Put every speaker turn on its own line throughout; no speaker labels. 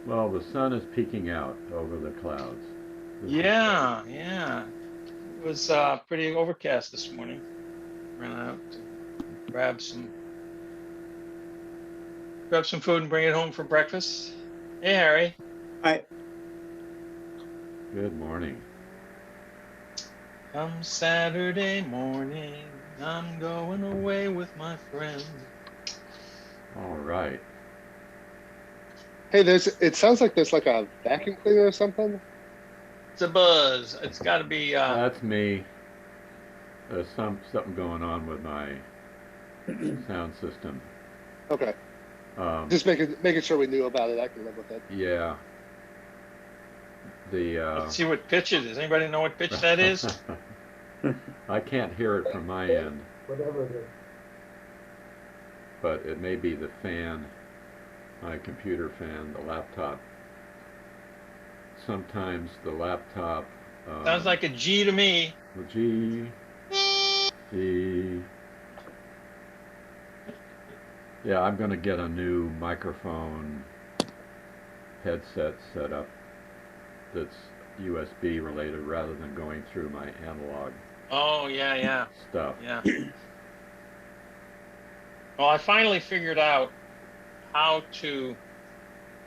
Well, the sun is peeking out over the clouds.
Yeah, yeah. It was pretty overcast this morning. Ran out to grab some food and bring it home for breakfast. Hey, Harry.
I
Good morning.
Come Saturday morning, I'm going away with my friend.
All right.
Hey, it sounds like there's like a vacuum cleaner or something.
It's a buzz. It's got to be.
That's me. There's something going on with my sound system.
Okay. Just making sure we knew about it. I can live with it.
Yeah.
Let's see what pitch it is. Anybody know what pitch that is?
I can't hear it from my end,
Whatever it is.
but it may be the fan, my computer fan, the laptop. Sometimes the laptop.
Sounds like a G to me.
G. Yeah, I'm going to get a new microphone headset set up that's USB related rather than going through my analog
Oh, yeah.
stuff.
Yeah. Well, I finally figured out how to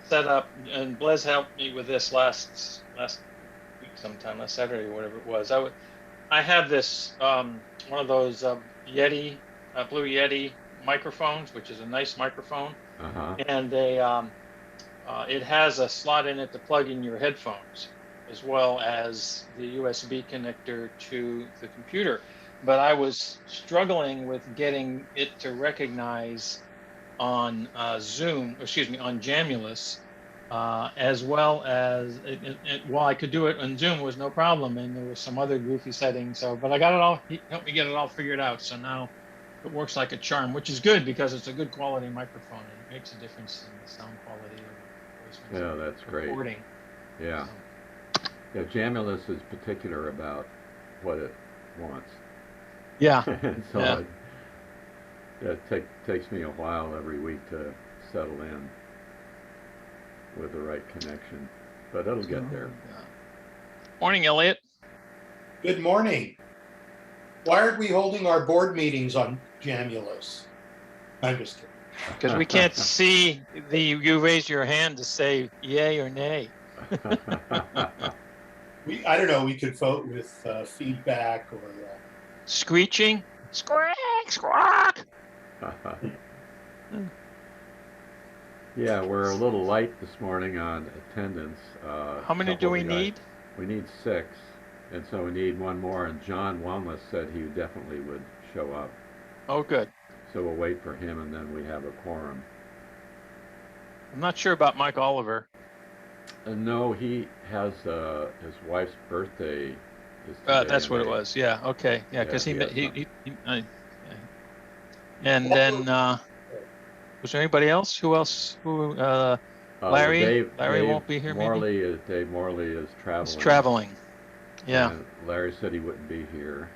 set up, and Blaise helped me with this last week sometime, last Saturday or whatever it was. I have this one of those Yeti, Blue Yeti microphones, which is a nice microphone, and it has a slot in it to plug in your headphones, as well as the USB connector to the computer. But I was struggling with getting it to recognize on Zoom, excuse me, on Jamulus, as well as while I could do it on Zoom, was no problem, and there was some other goofy settings. So, but I got it all. He helped me get it all figured out. So now it works like a charm, which is good because it's a good quality microphone, and it makes a difference in the sound quality of the
Yeah, that's great.
recording.
Yeah.
So,
Yeah, Jamulus is particular about what it wants.
yeah.
So it takes me a while every week to settle in with the right connection, but it'll get there.
Morning, Elliot.
Good morning. Why aren't we holding our board meetings on Jamulus? I'm just kidding.
Because we can't see you raise your hand to say yay or nay.
I don't know. We could vote with feedback or.
Screeching, squawk, squawk.
Yeah, we're a little light this morning on attendance.
How many do we need?
We need 6, and so we need one more. And John Wellness said he definitely would show up.
Oh, good.
So we'll wait for him, and then we have a quorum.
I'm not sure about Mike Oliver.
No, he has his wife's birthday.
That's what it was. Yeah. Okay. Yeah, because and then was there anybody else? Who else? Larry? Larry won't be here.
Dave Morley is traveling.
He's traveling. Yeah.
And Larry said he wouldn't be here.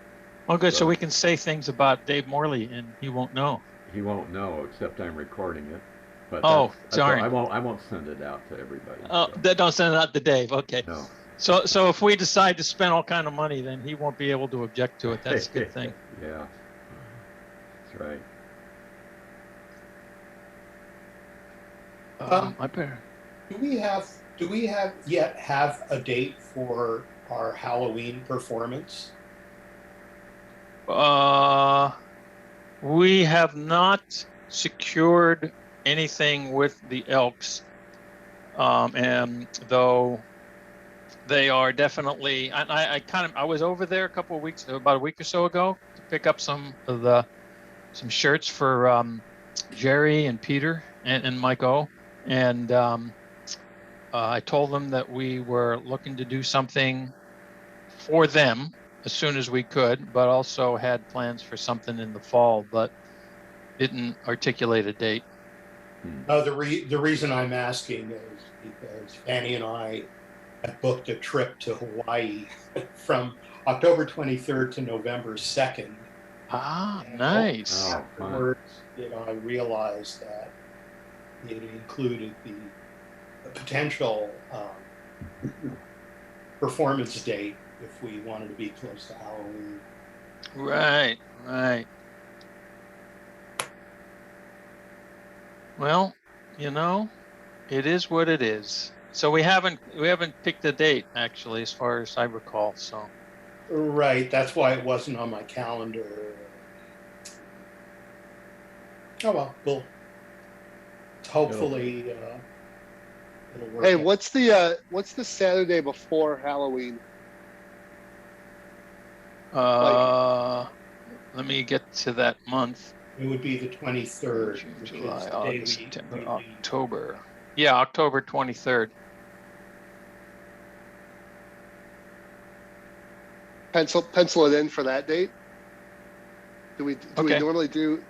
Oh, good. So we can say things about Dave Morley, and he won't know.
He won't know, except I'm recording it.
But sorry.
I won't send it out to everybody.
Oh, so. Don't send it out to Dave. Okay.
No.
So if we decide to spend all kind of money, then he won't be able to object to it. That's a good thing.
Yeah. That's right.
I better.
Do we yet have a date for our Halloween performance?
We have not secured anything with the Elks, and though they are definitely. I was over there about a week or so ago, to pick up some shirts for Jerry and Peter and Mike O. And I told them that we were looking to do something for them as soon as we could, but also had plans for something in the fall, but didn't articulate a date.
The reason I'm asking is because Fanny and I have booked a trip to Hawaii from October 23rd to November 2nd.
Ah, nice.
Afterwards, I realized that it included the a potential performance date if we wanted to be close to Halloween.
Right, right. Well, you know, it is what it is. So we haven't picked a date actually, as far as I recall. So
Right, that's why it wasn't on my calendar. Oh well, we'll hopefully it'll work.
Hey,
out.
what's the Saturday before Halloween?
let me get to that month.
It would be the 23rd,
June,
which
July,
is the day
August,
we
September,
leave.
October. Yeah, October 23rd.
Pencil it in for that date. Do we
Okay.
normally do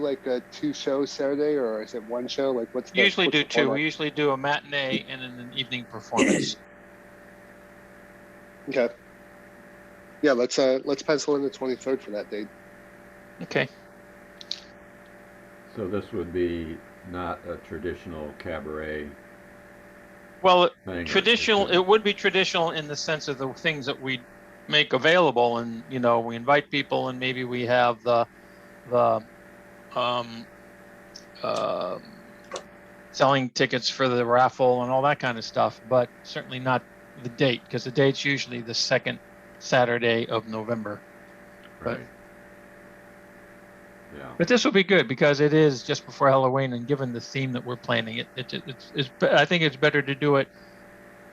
like a 2 shows Saturday, or is it 1 show? Like what's the
Usually
what's
do
the
2.
format?
We usually do a matinee and then an evening performance.
Okay. Yeah, let's pencil in the 23rd for that date.
Okay.
So this would be not a traditional cabaret
Well,
thing.
traditional. It would be traditional in the sense of the things that we make available, and you know, we invite people, and maybe we have the selling tickets for the raffle and all that kind of stuff, but certainly not the date, because the date's usually the second Saturday of November.
Right. Yeah.
But this will be good because it is just before Halloween, and given the theme that we're planning, I think it's better to do it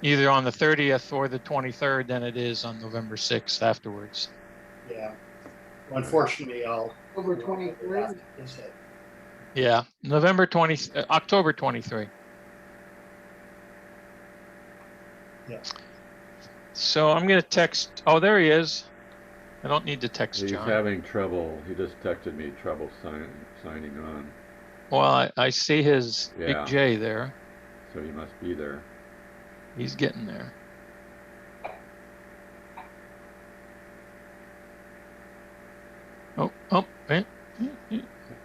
either on the 30th or the 23rd than it is on November 6th afterwards.
Yeah. Well, unfortunately,
Over 23rd?
Yeah, October 23.
Yeah.
So I'm going to text. Oh, there he is. I don't need to text
He's
John.
having trouble. He just texted me trouble signing on.
Well, I see his
Yeah.
big J there.
So he must be there.
He's getting there.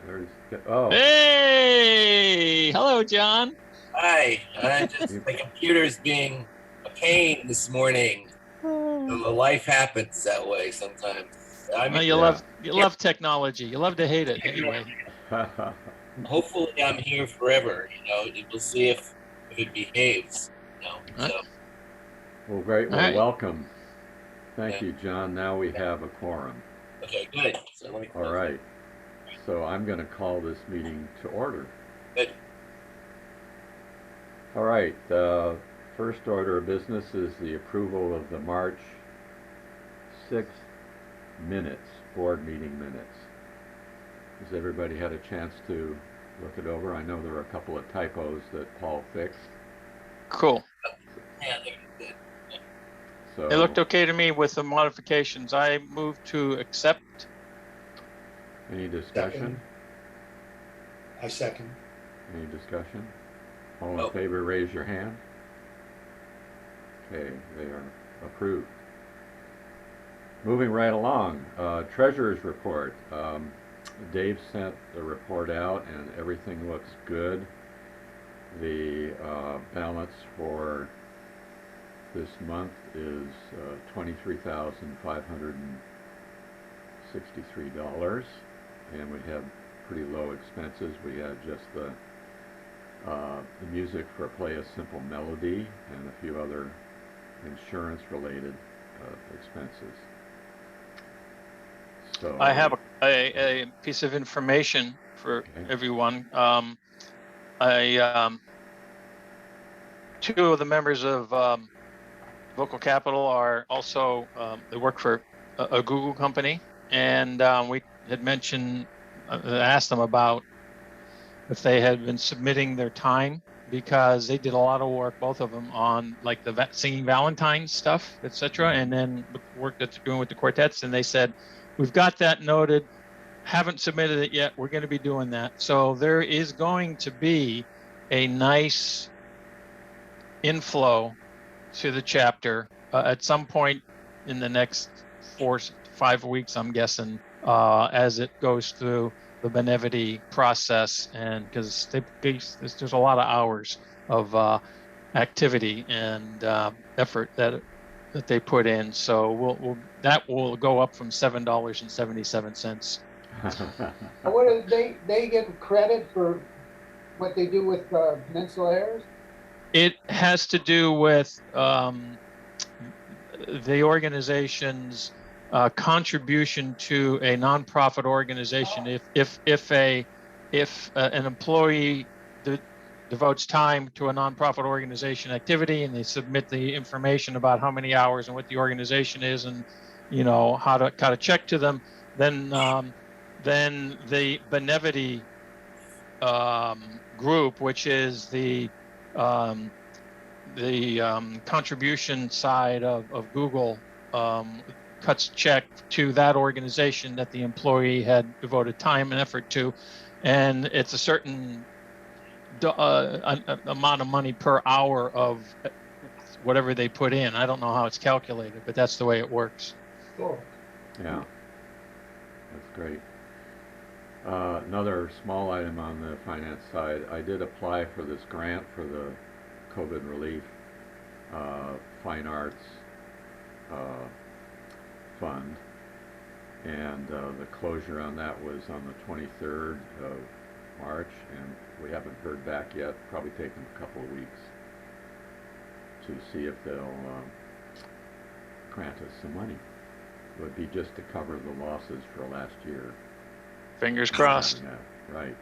There's, oh.
Hey! Hello, John.
Hi, my computer's being a pain this morning. Life happens that way sometimes.
You love technology. You love to hate it anyway.
Hopefully I'm here forever, we'll see if it behaves, so.
Well, great. Well,
right.
welcome. Thank you, John. Now we have a quorum.
Okay, good. So let me
All right. So I'm going to call this meeting to order.
Good.
All right. First order of business is the approval of the March 6th minutes, board meeting minutes. Has everybody had a chance to look it over? I know there are a couple of typos that Paul fixed.
Cool.
Yeah, they're good.
So
It looked okay to me with the modifications. I move to accept.
any discussion?
I second.
Any discussion? All in
No.
favor, raise your hand. Okay, they are approved. Moving right along, treasurer's report. Dave sent the report out and everything looks good. The balance for this month is $23,563, and we have pretty low expenses. We have just the music for Play a Simple Melody and a few other insurance-related expenses. So
I have a piece of information for everyone. Two of the members of Vocal Capital are also, they work for a Google company, and we had mentioned, asked them about if they had been submitting their time, because they did a lot of work, both of them, on like the singing Valentine's stuff, etc., and then the work that they're doing with the quartets. And they said, we've got that noted, haven't submitted it yet, we're going to be doing that. So there is going to be a nice inflow to the chapter at some point in the next 4 to 5 weeks, I'm guessing, as it goes through the Benevity process, and because there's a lot of hours activity and effort that they put in. So that will go up from $7.77.
What do they get credit for what they do with Peninsulaires?
It has to do with the organization's contribution to a nonprofit organization. If an employee devotes time to a nonprofit organization activity and they submit the information about how many hours and what the organization is and how to check to them, then the Benevity group, which is the contribution side of Google, cuts check to that organization that the employee had devoted time and effort to, and it's a certain amount of money per hour of whatever they put in. I don't know how it's calculated, but that's the way it works.
Cool.
Yeah, that's great. Another small item on the finance side, I did apply for this grant for the COVID relief fine arts fund, and the closure on that was on the 23rd of March, and we haven't heard back yet. Probably take them a couple of weeks to see if they'll grant us some money. It would be just to cover the losses for last year.
Fingers crossed.
Yeah, right.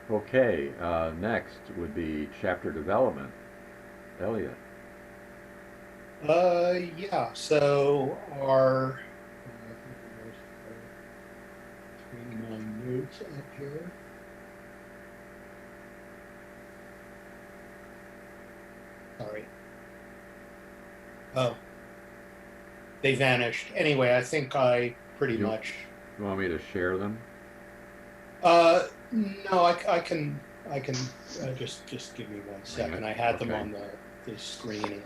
Okay, next would be chapter development. Elliot.
Yeah, so our my notes up here. Sorry. Oh, they vanished. Anyway, I think I pretty much.
You want me to share them?
No, I can just give me 1 second. I had them
Okay.
on the screen and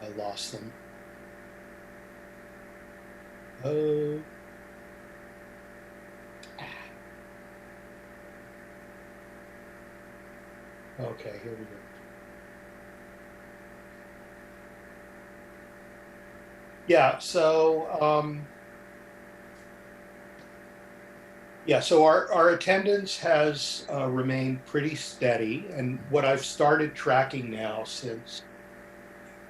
I lost them. Oh. Okay, here we go. Yeah, so so our attendance has remained pretty steady, and what I've started tracking now since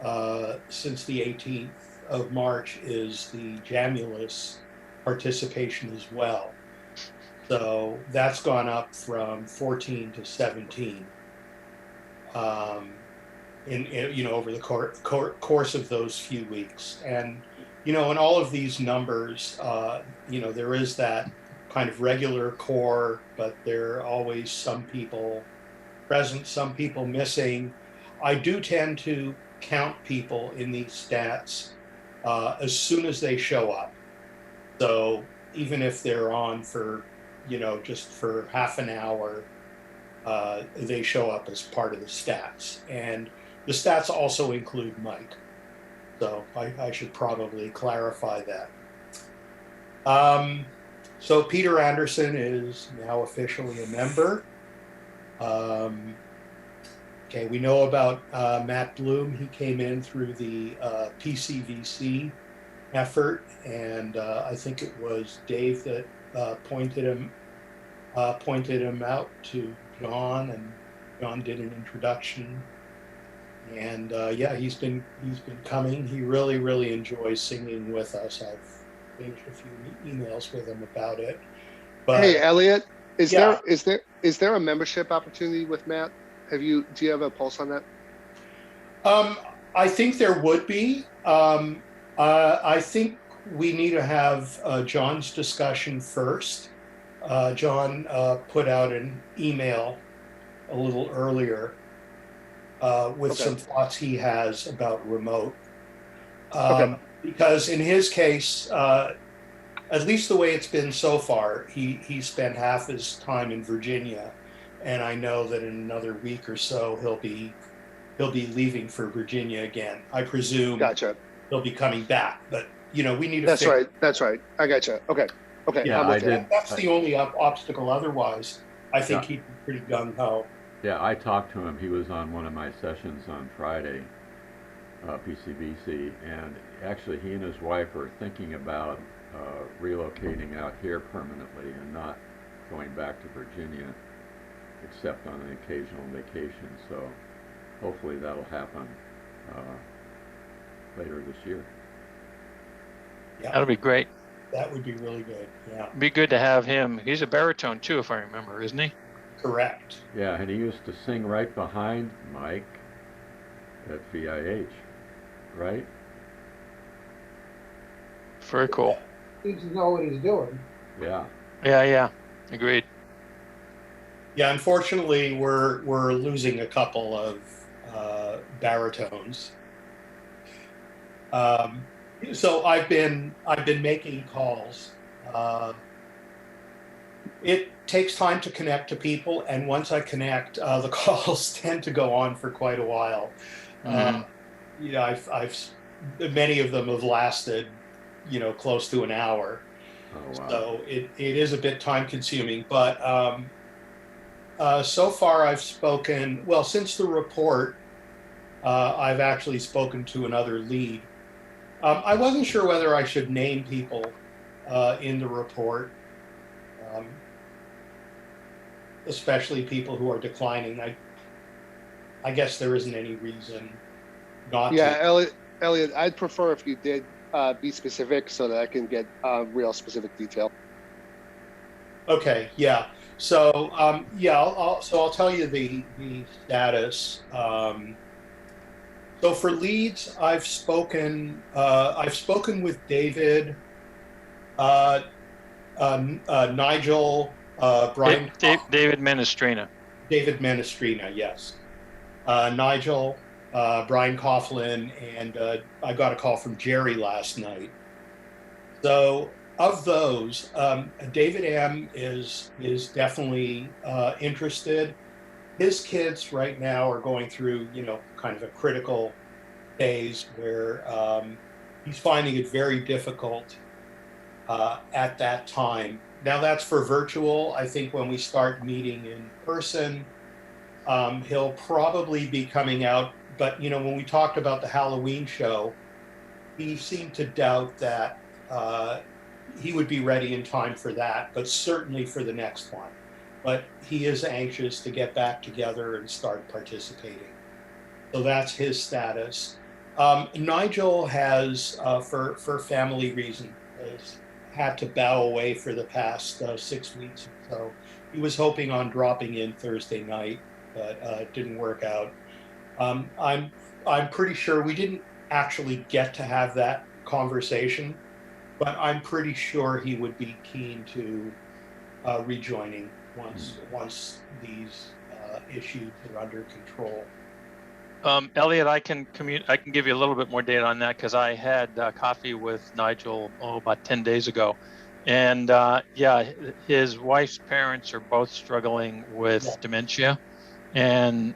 the 18th of March is the Jamulus participation as well. So that's gone up from 14 to 17 in over the course of those few weeks. And in all of these numbers, there is that kind of regular core, but there are always some people present, some people missing. I do tend to count people in these stats as soon as they show up. So even if they're on for, just for half an hour, they show up as part of the stats. And the stats also include Mike. So I should probably clarify that. So Peter Anderson is now officially a member. Okay, we know about Matt Bloom. He came in through the PCVC effort, and I think it was Dave that pointed him out to John, and John did an introduction. And he's been coming. He really enjoys singing with us. I've exchanged a few emails with him about it. But
Hey, Elliot, is there a membership opportunity with Matt? Do you have a pulse on that?
I think there would be. I think we need to have John's discussion first. John put out an email a little earlier with some thoughts he has about remote. Because in his case, at least the way it's been so far, he spent half his time in Virginia, and I know that in another week or so he'll be leaving for Virginia again. I presume
Gotcha.
he'll be coming back, but we need to.
That's right. I gotcha. Okay.
Yeah,
I'm with you.
that's the only obstacle. Otherwise, I think he'd be pretty gung ho.
Yeah, I talked to him. He was on one of my sessions on Friday, PCBC, and actually he and his wife are thinking about relocating out here permanently and not going back to Virginia, except on an occasional vacation. So hopefully that'll happen later this year.
Yeah,
That'll be great.
that would be really good. Yeah,
Be good to have him. He's a baritone too, if I remember, isn't he?
correct.
Yeah, and he used to sing right behind Mike at VIH, right?
Very cool.
Needs to know what he's doing.
Yeah.
Yeah. Agreed.
Yeah, unfortunately, we're losing a couple of baritones. So I've been making calls. It takes time to connect to people, and once I connect, the calls tend to go on for quite a while. You know, I've many of them have lasted, you know, close to an hour.
Oh, wow.
So it is a bit time consuming, but so far I've spoken, well, since the report, I've actually spoken to another lead. I wasn't sure whether I should name people in the report, especially people who are declining. I guess there isn't any reason not
Yeah,
to.
Elliot, I'd prefer if you did be specific so that I can get real specific detail.
Okay, yeah. So yeah, I'll tell you the status. So for leads, I've spoken with David, Nigel, Brian,
David Menestrina.
David Menestrina, yes, Nigel, Brian Coughlin, and I got a call from Jerry last night. So of those, David M is definitely interested. His kids right now are going through, you know, kind of a critical phase where he's finding it very difficult at that time. Now that's for virtual. I think when we start meeting in person, he'll probably be coming out. But, you know, when we talked about the Halloween show, he seemed to doubt that he would be ready in time for that, but certainly for the next one. But he is anxious to get back together and start participating. So that's his status. Nigel has, for family reasons, has had to bow away for the past 6 weeks. So he was hoping on dropping in Thursday night, but it didn't work out. I'm pretty sure we didn't actually get to have that conversation, but I'm pretty sure he would be keen to rejoining once these issues are under control.
Elliot, I can give you a little bit more data on that because I had coffee with Nigel about 10 days ago, and yeah, his wife's parents are both struggling with dementia, and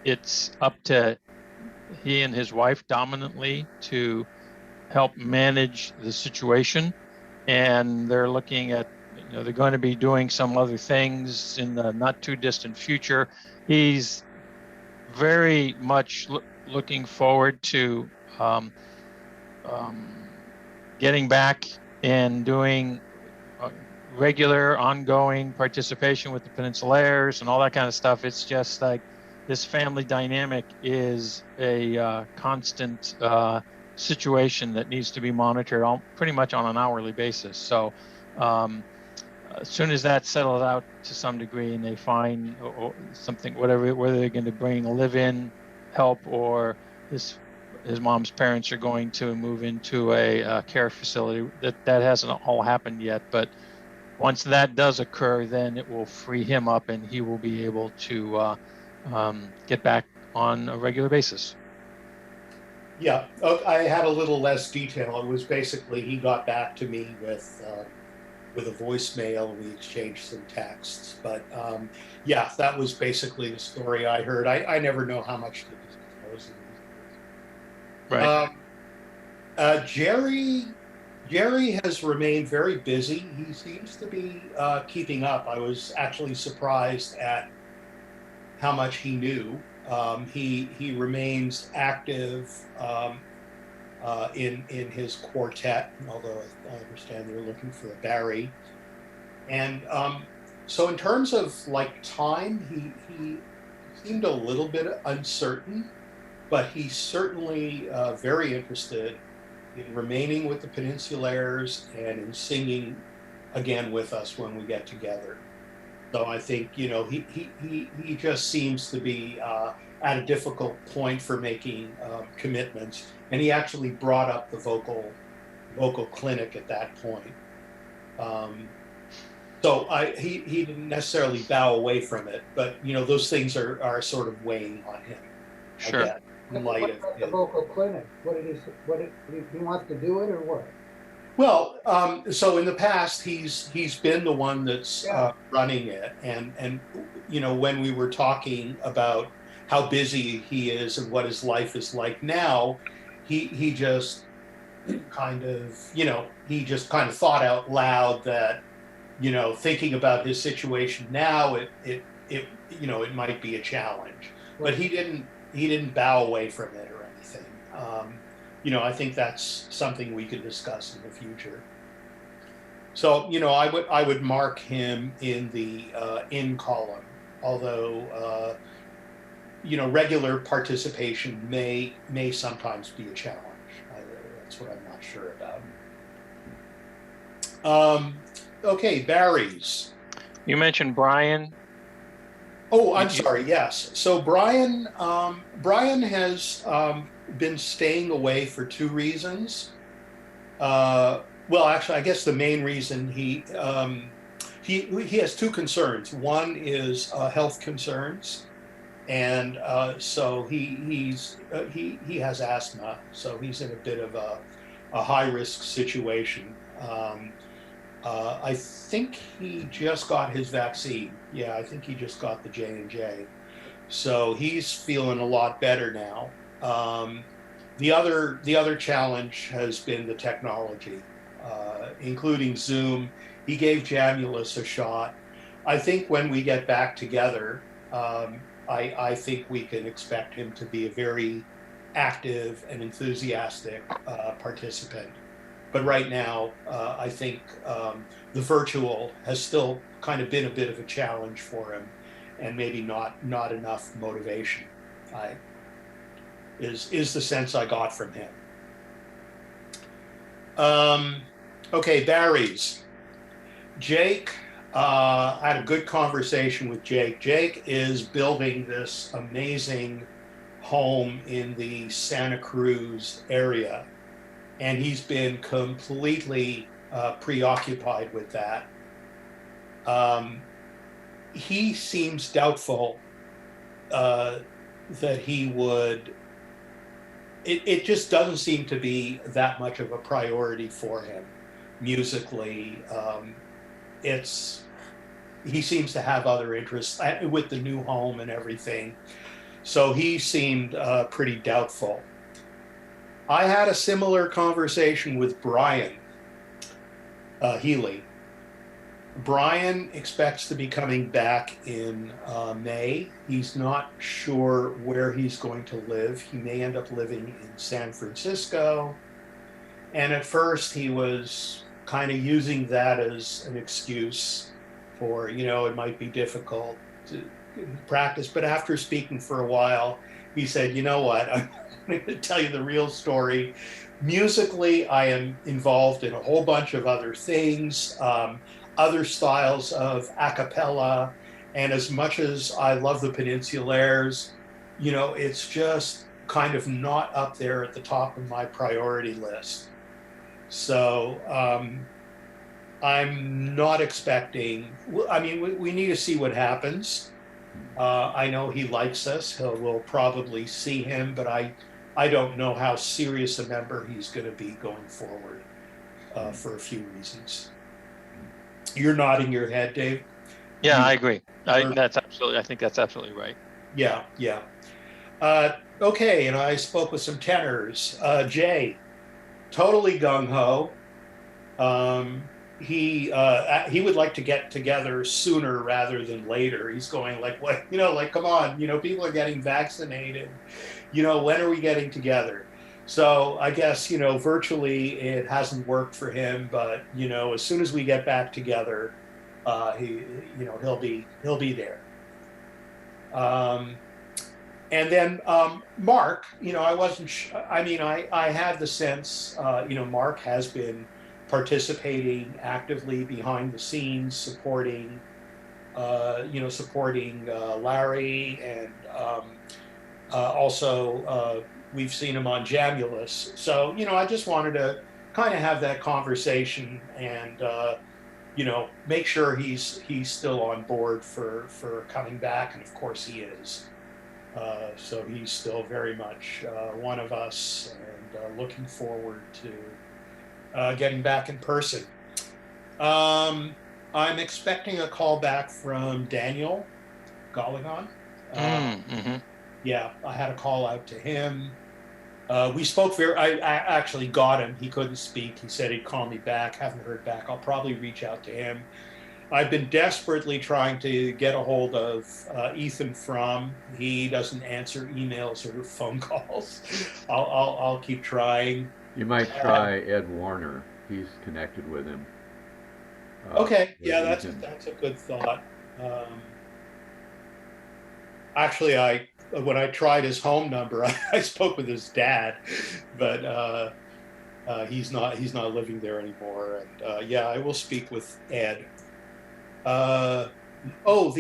it's up to he and his wife dominantly to help manage the situation, and they're looking at, you know, they're going to be doing some other things in the not too distant future. He's very much looking forward to getting back and doing regular ongoing participation with the Peninsulaires and all that kind of stuff. It's just like this family dynamic is a constant situation that needs to be monitored pretty much on an hourly basis. So as soon as that settles out to some degree and they find something, whether they're going to bring a live-in help or his mom's parents are going to move into a care facility, that hasn't all happened yet. But once that does occur, then it will free him up and he will be able to get back on a regular basis.
Yeah, I had a little less detail. It was basically he got back to me with a voicemail. We exchanged some texts, but yeah, that was basically the story I heard. I never know how much to disclose.
Right.
Jerry has remained very busy. He seems to be keeping up. I was actually surprised at how much he knew. He remains active in his quartet, although I understand they're looking for a Barry. And so in terms of like time, he seemed a little bit uncertain, but he's certainly very interested in remaining with the Peninsulaires and in singing again with us when we get together. So I think, you know, he just seems to be at a difficult point for making commitments, and he actually brought up the vocal clinic at that point. So he didn't necessarily bow away from it, but you know, those things are sort of weighing on him.
Sure.
Again, in light
What
of
about the vocal clinic? He wants to do it or what?
well, so in the past he's been the one that's running it, and you know, when we were talking about how busy he is and what his life is like now, he just kind of, you know, he just kind of thought out loud that, you know, thinking about his situation now, it you know, it might be a challenge, but he didn't bow away from it or anything. You know, I think that's something we could discuss in the future. So, you know, I would mark him in the in column, although you know, regular participation may sometimes be a challenge. That's what I'm not sure about. Okay, Barry's.
You mentioned Brian.
Oh, I'm sorry. Yes. So Brian has been staying away for two reasons. Well, actually, I guess the main reason he has two concerns. One is health concerns, and so he has asthma, so he's in a bit of a high risk situation. I think he just got his vaccine. Yeah, I think he just got the J&J. So he's feeling a lot better now. The other challenge has been the technology, including Zoom. He gave Jamulus a shot. I think when we get back together, I think we can expect him to be a very active and enthusiastic participant. But right now, I think the virtual has still kind of been a bit of a challenge for him, and maybe not enough motivation. Is the sense I got from him. Okay, Barry's. Jake, I had a good conversation with Jake. Jake is building this amazing home in the Santa Cruz area, and he's been completely preoccupied with that. He seems doubtful that he would. It just doesn't seem to be that much of a priority for him musically. He seems to have other interests with the new home and everything. So he seemed pretty doubtful. I had a similar conversation with Brian Healy. Brian expects to be coming back in May. He's not sure where he's going to live. He may end up living in San Francisco. And at first he was kind of using that as an excuse for, you know, it might be difficult to practice. But after speaking for a while, he said, you know what, I'm going to tell you the real story. Musically, I am involved in a whole bunch of other things, other styles of a cappella. And as much as I love the Peninsulaires, you know, it's just kind of not up there at the top of my priority list. So I'm not expecting, I mean, we need to see what happens. I know he likes us. We'll probably see him, but I don't know how serious a member he's going to be going forward for a few reasons. You're nodding your head, Dave?
Yeah, I agree. I think that's absolutely right.
Yeah. Okay, and I spoke with some tenors. Jay, totally gung-ho. he would like to get together sooner rather than later. He's going like, what, like, come on, people are getting vaccinated, when are we getting together? So I guess, virtually it hasn't worked for him, but, as soon as we get back together, he'll be there. And then Mark, I wasn't, I had the sense, Mark has been participating actively behind the scenes, supporting Larry, and also we've seen him on Jamulus. So, I just wanted to kind of have that conversation and, make sure he's still on board for coming back. And of course he is. So he's still very much one of us, and looking forward to getting back in person. I'm expecting a call back from Daniel Galligan. Yeah, I had a call out to him. We spoke I actually got him. He couldn't speak. He said he'd call me back. Haven't heard back. I'll probably reach out to him. I've been desperately trying to get a hold of Ethan Fromm. He doesn't answer emails or phone calls. I'll keep trying.
You might try Ed Warner. He's connected with him.
Okay, yeah, that's a good thought. Actually, when I tried his home number, I spoke with his dad, but he's not living there anymore. And yeah, I will speak with Ed. The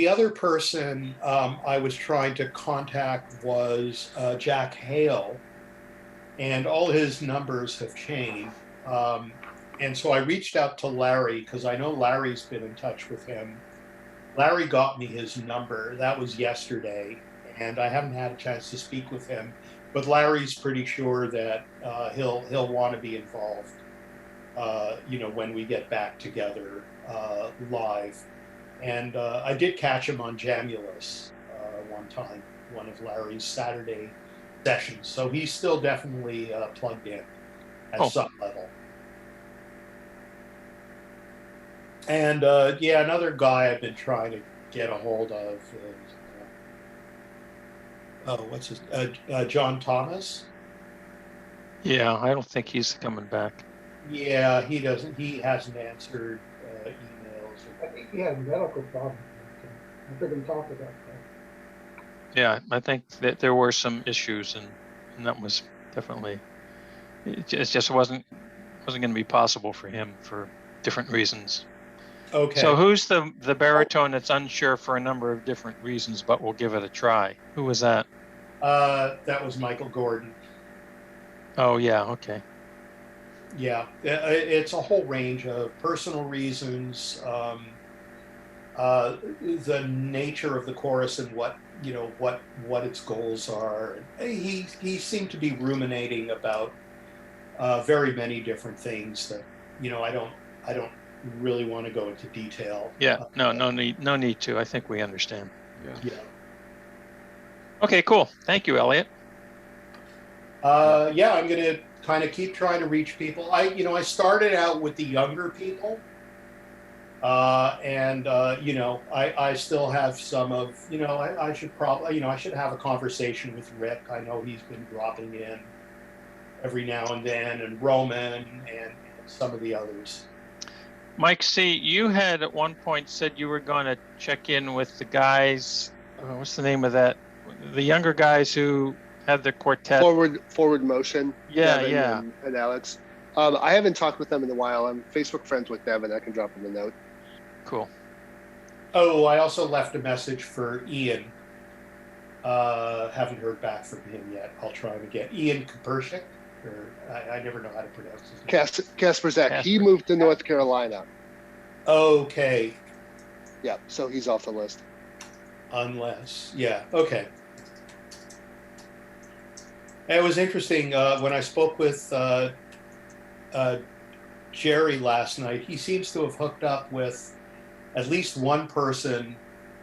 other person I was trying to contact was Jack Hale, and all his numbers have changed. And so I reached out to Larry, because I know Larry's been in touch with him. Larry got me his number. That was yesterday, and I haven't had a chance to speak with him. But Larry's pretty sure that he'll want to be involved. When we get back together live. And I did catch him on Jamulus one time, one of Larry's Saturday sessions. So he's still definitely plugged in at some level. And yeah, another guy I've been trying to get a hold of is, John Thomas.
Yeah, I don't think he's coming back.
Yeah, he hasn't answered emails.
I think he had a medical problem. I heard him talk about that.
Yeah, I think that there were some issues, and that was definitely, it just wasn't going to be possible for him for different reasons.
Okay.
So who's the baritone that's unsure for a number of different reasons, but we'll give it a try? Who was that?
That was Michael Gordon.
Oh yeah, okay.
Yeah, it's a whole range of personal reasons, the nature of the chorus and what its goals are. He seemed to be ruminating about very many different things that I don't really want to go into detail.
Yeah, no need to. I think we understand.
Yeah.
Okay, cool. Thank you, Elliot.
Yeah, I'm gonna kind of keep trying to reach people. I started out with the younger people, and I still have some of I should probably I should have a conversation with Rick. I know he's been dropping in every now and then, and Roman and some of the others.
Mike C., you had at one point said you were going to check in with the guys. What's the name of that? The younger guys who had the quartet.
Forward Motion.
Yeah,
Devin
yeah.
And Alex. I haven't talked with them in a while. I'm Facebook friends with Devin. I can drop him a note.
Cool.
Oh, I also left a message for Ian. Haven't heard back from him yet. I'll try him again. Ian Kapershik. I never know how to pronounce his name.
Casper Zach. He moved to North Carolina.
Okay.
Yeah, so he's off the list.
Unless, yeah, okay. It was interesting when I spoke with Jerry last night. He seems to have hooked up with at least one person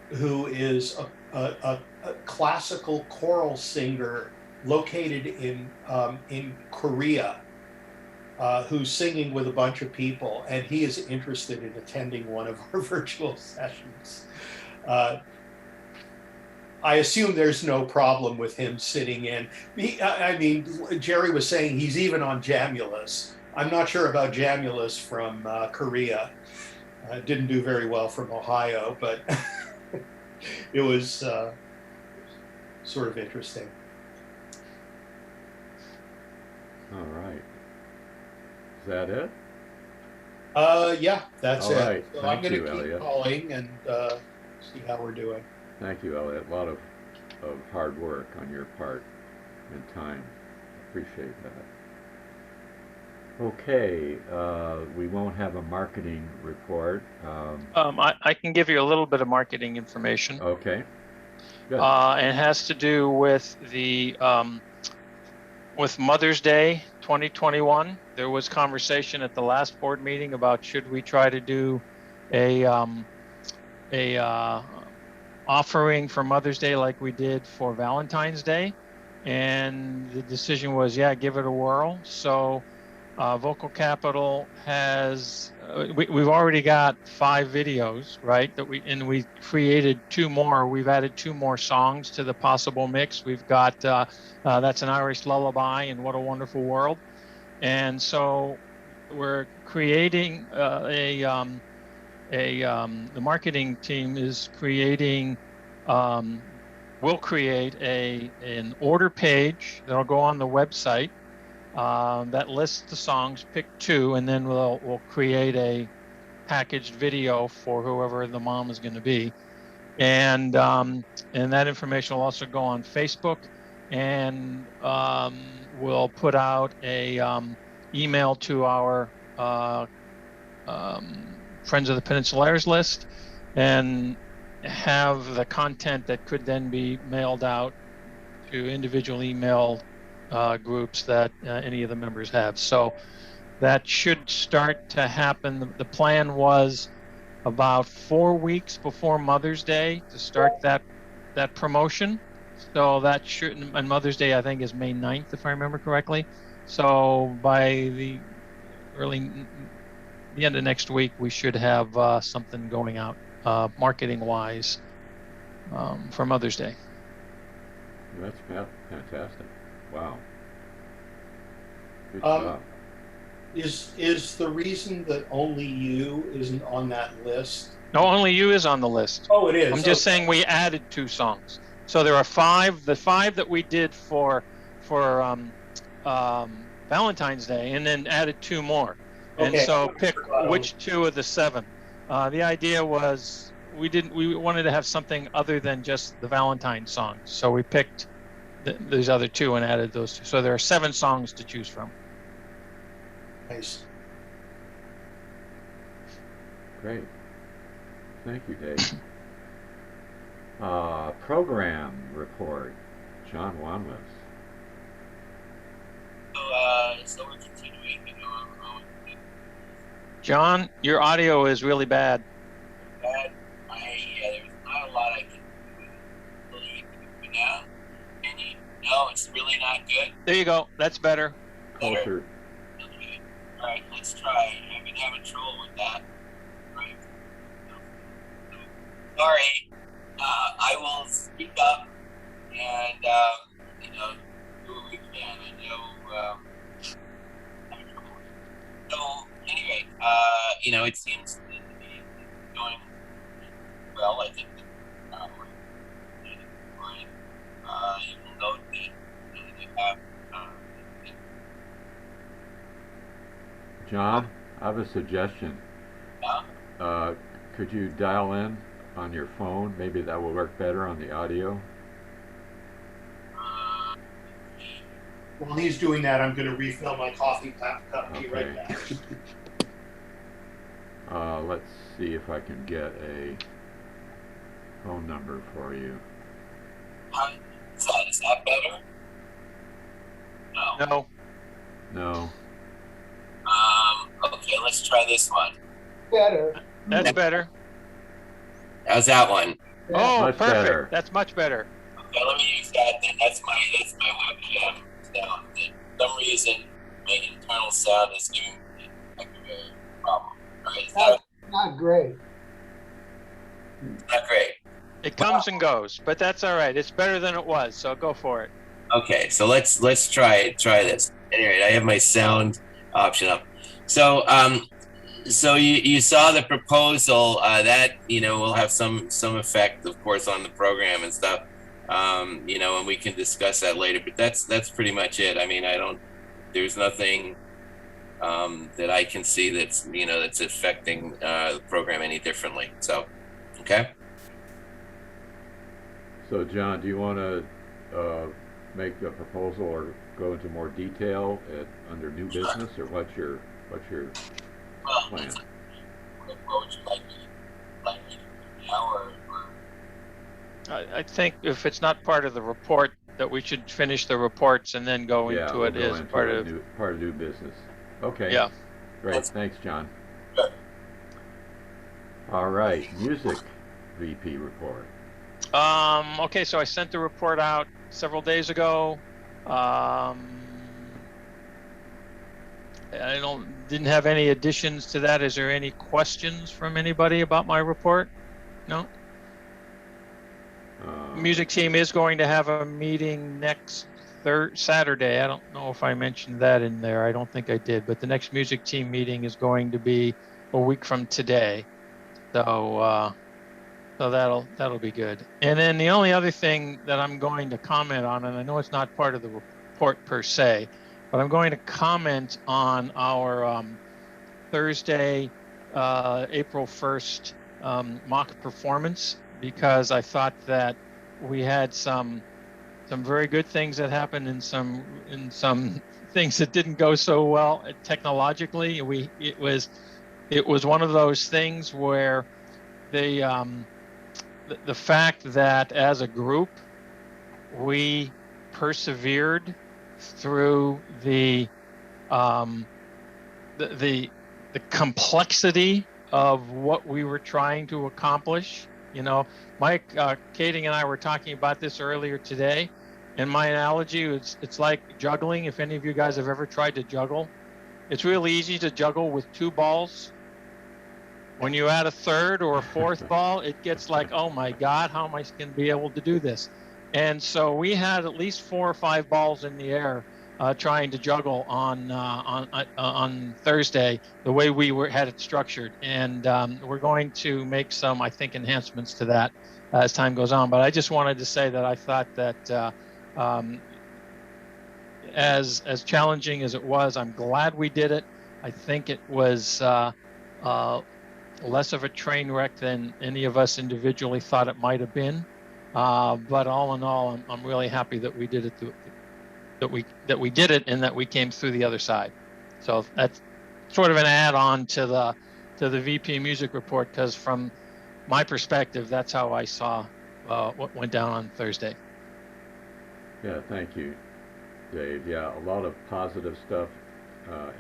who is a classical choral singer located in Korea. who's singing with a bunch of people, and he is interested in attending one of our virtual sessions. I assume there's no problem with him sitting in. I mean, Jerry was saying he's even on Jamulus. I'm not sure about Jamulus from Korea. Didn't do very well from Ohio, but it was sort of interesting.
All right. Is that it?
Yeah, that's
All
it.
right.
So
Thank
I'm going
you,
to keep
Elliot.
calling and see how we're doing.
Thank you, Elliot. A lot of hard work on your part and time. Appreciate that. Okay, we won't have a marketing report.
I can give you a little bit of marketing information.
Okay. Good.
It has to do with the with Mother's Day 2021. There was conversation at the last board meeting about should we try to do a offering for Mother's Day like we did for Valentine's Day, and the decision was, yeah, give it a whirl. So Vocal Capital has we've already got 5 videos, right, that we created 2 more. We've added 2 more songs to the possible mix. We've got That's an Irish Lullaby and What a Wonderful World. And so we're creating the marketing team is creating we'll create an order page that'll go on the website that lists the songs, pick 2, and then we'll create a packaged video for whoever the mom is going to be, and that information will also go on Facebook, and we'll put out a email to our Friends of the Peninsulaires list, and have the content that could then be mailed out to individual email groups that any of the members have. So that should start to happen. The plan was about 4 weeks before Mother's Day to start that promotion. So that should, and Mother's Day I think is May 9th, if I remember correctly. So by the end of next week, we should have something going out marketing wise for Mother's Day.
That's fantastic. Wow. Good job.
Is the reason that Only You isn't on that list?
No, Only You is on the list.
Oh, it is.
I'm just saying we added 2 songs. So there are 5. The 5 that we did for Valentine's Day, and then added 2 more. And
Okay.
so pick which 2 of the 7. The idea was we wanted to have something other than just the Valentine song. So we picked these other 2 and added those 2. So there are 7 songs to choose from.
Nice.
Great. Thank you, Dave. Program report, John Wanless.
So we're continuing,
John, your audio is really bad.
there's not a lot I can do really now. No, it's really not good.
There you go. That's better.
Closer.
Okay. All right, let's try. I've been having trouble with that. Right. Sorry. I will speak up and do what we can. I know. So anyway, it seems to be going well. I think that we're fine. You will note that they have.
John, I have a suggestion.
Yeah?
Could you dial in on your phone? Maybe that will work better on the audio.
While he's doing that, I'm going to refill my coffee cup. Be right
Okay.
back.
Let's see if I can get a phone number for you.
Is that better? No.
No.
No.
Okay, let's try this one.
Better.
That's better.
How's that one?
Oh,
Much
perfect.
better.
That's much better.
Okay, let me use that then. That's my webcam. So, for some reason, my internal sound is giving me a problem. All right, is that
Not great.
not great?
It comes and goes, but that's all right. It's better than it was, so go for it.
Okay, so let's try this. Anyway, I have my sound option up. So so you saw the proposal that will have some effect, of course, on the program and stuff. And we can discuss that later. But that's pretty much it. I mean, there's nothing that I can see that's affecting the program any differently. So, okay.
So John, do you want to make a proposal or go into more detail under new business, or what's your plan?
What would you like me to do now, or?
I think if it's not part of the report, that we should finish the reports and then go into
we'll
it
go
as
into
part of
new business. Okay.
Yeah.
Great. Thanks, John.
Good.
All right. Music VP report.
Okay, so I sent the report out several days ago. I didn't have any additions to that. Is there any questions from anybody about my report? No. Music team is going to have a meeting next Saturday. I don't know if I mentioned that in there. I don't think I did, but the next music team meeting is going to be a week from today. So that'll be good. And then the only other thing that I'm going to comment on, and I know it's not part of the report per se, but I'm going to comment on our Thursday, April 1st mock performance, because I thought that we had some very good things that happened and some things that didn't go so well technologically. It was one of those things where the fact that as a group we persevered through the complexity of what we were trying to accomplish. Mike, Kading and I were talking about this earlier today, and my analogy is it's like juggling. If any of you guys have ever tried to juggle, it's really easy to juggle with 2 balls. When you add a third or a fourth ball, it gets like, oh my God, how am I going to be able to do this? And so we had at least 4 or 5 balls in the air trying to juggle on Thursday, the way we had it structured. And we're going to make some, I think, enhancements to that as time goes on. But I just wanted to say that I thought that as challenging as it was, I'm glad we did it. I think it was less of a train wreck than any of us individually thought it might have been. But all in all, I'm really happy that we did it. That we did it and that we came through the other side. So that's sort of an add-on to the VP music report, because from my perspective, that's how I saw what went down on Thursday.
Yeah, thank you, Dave. Yeah, a lot of positive stuff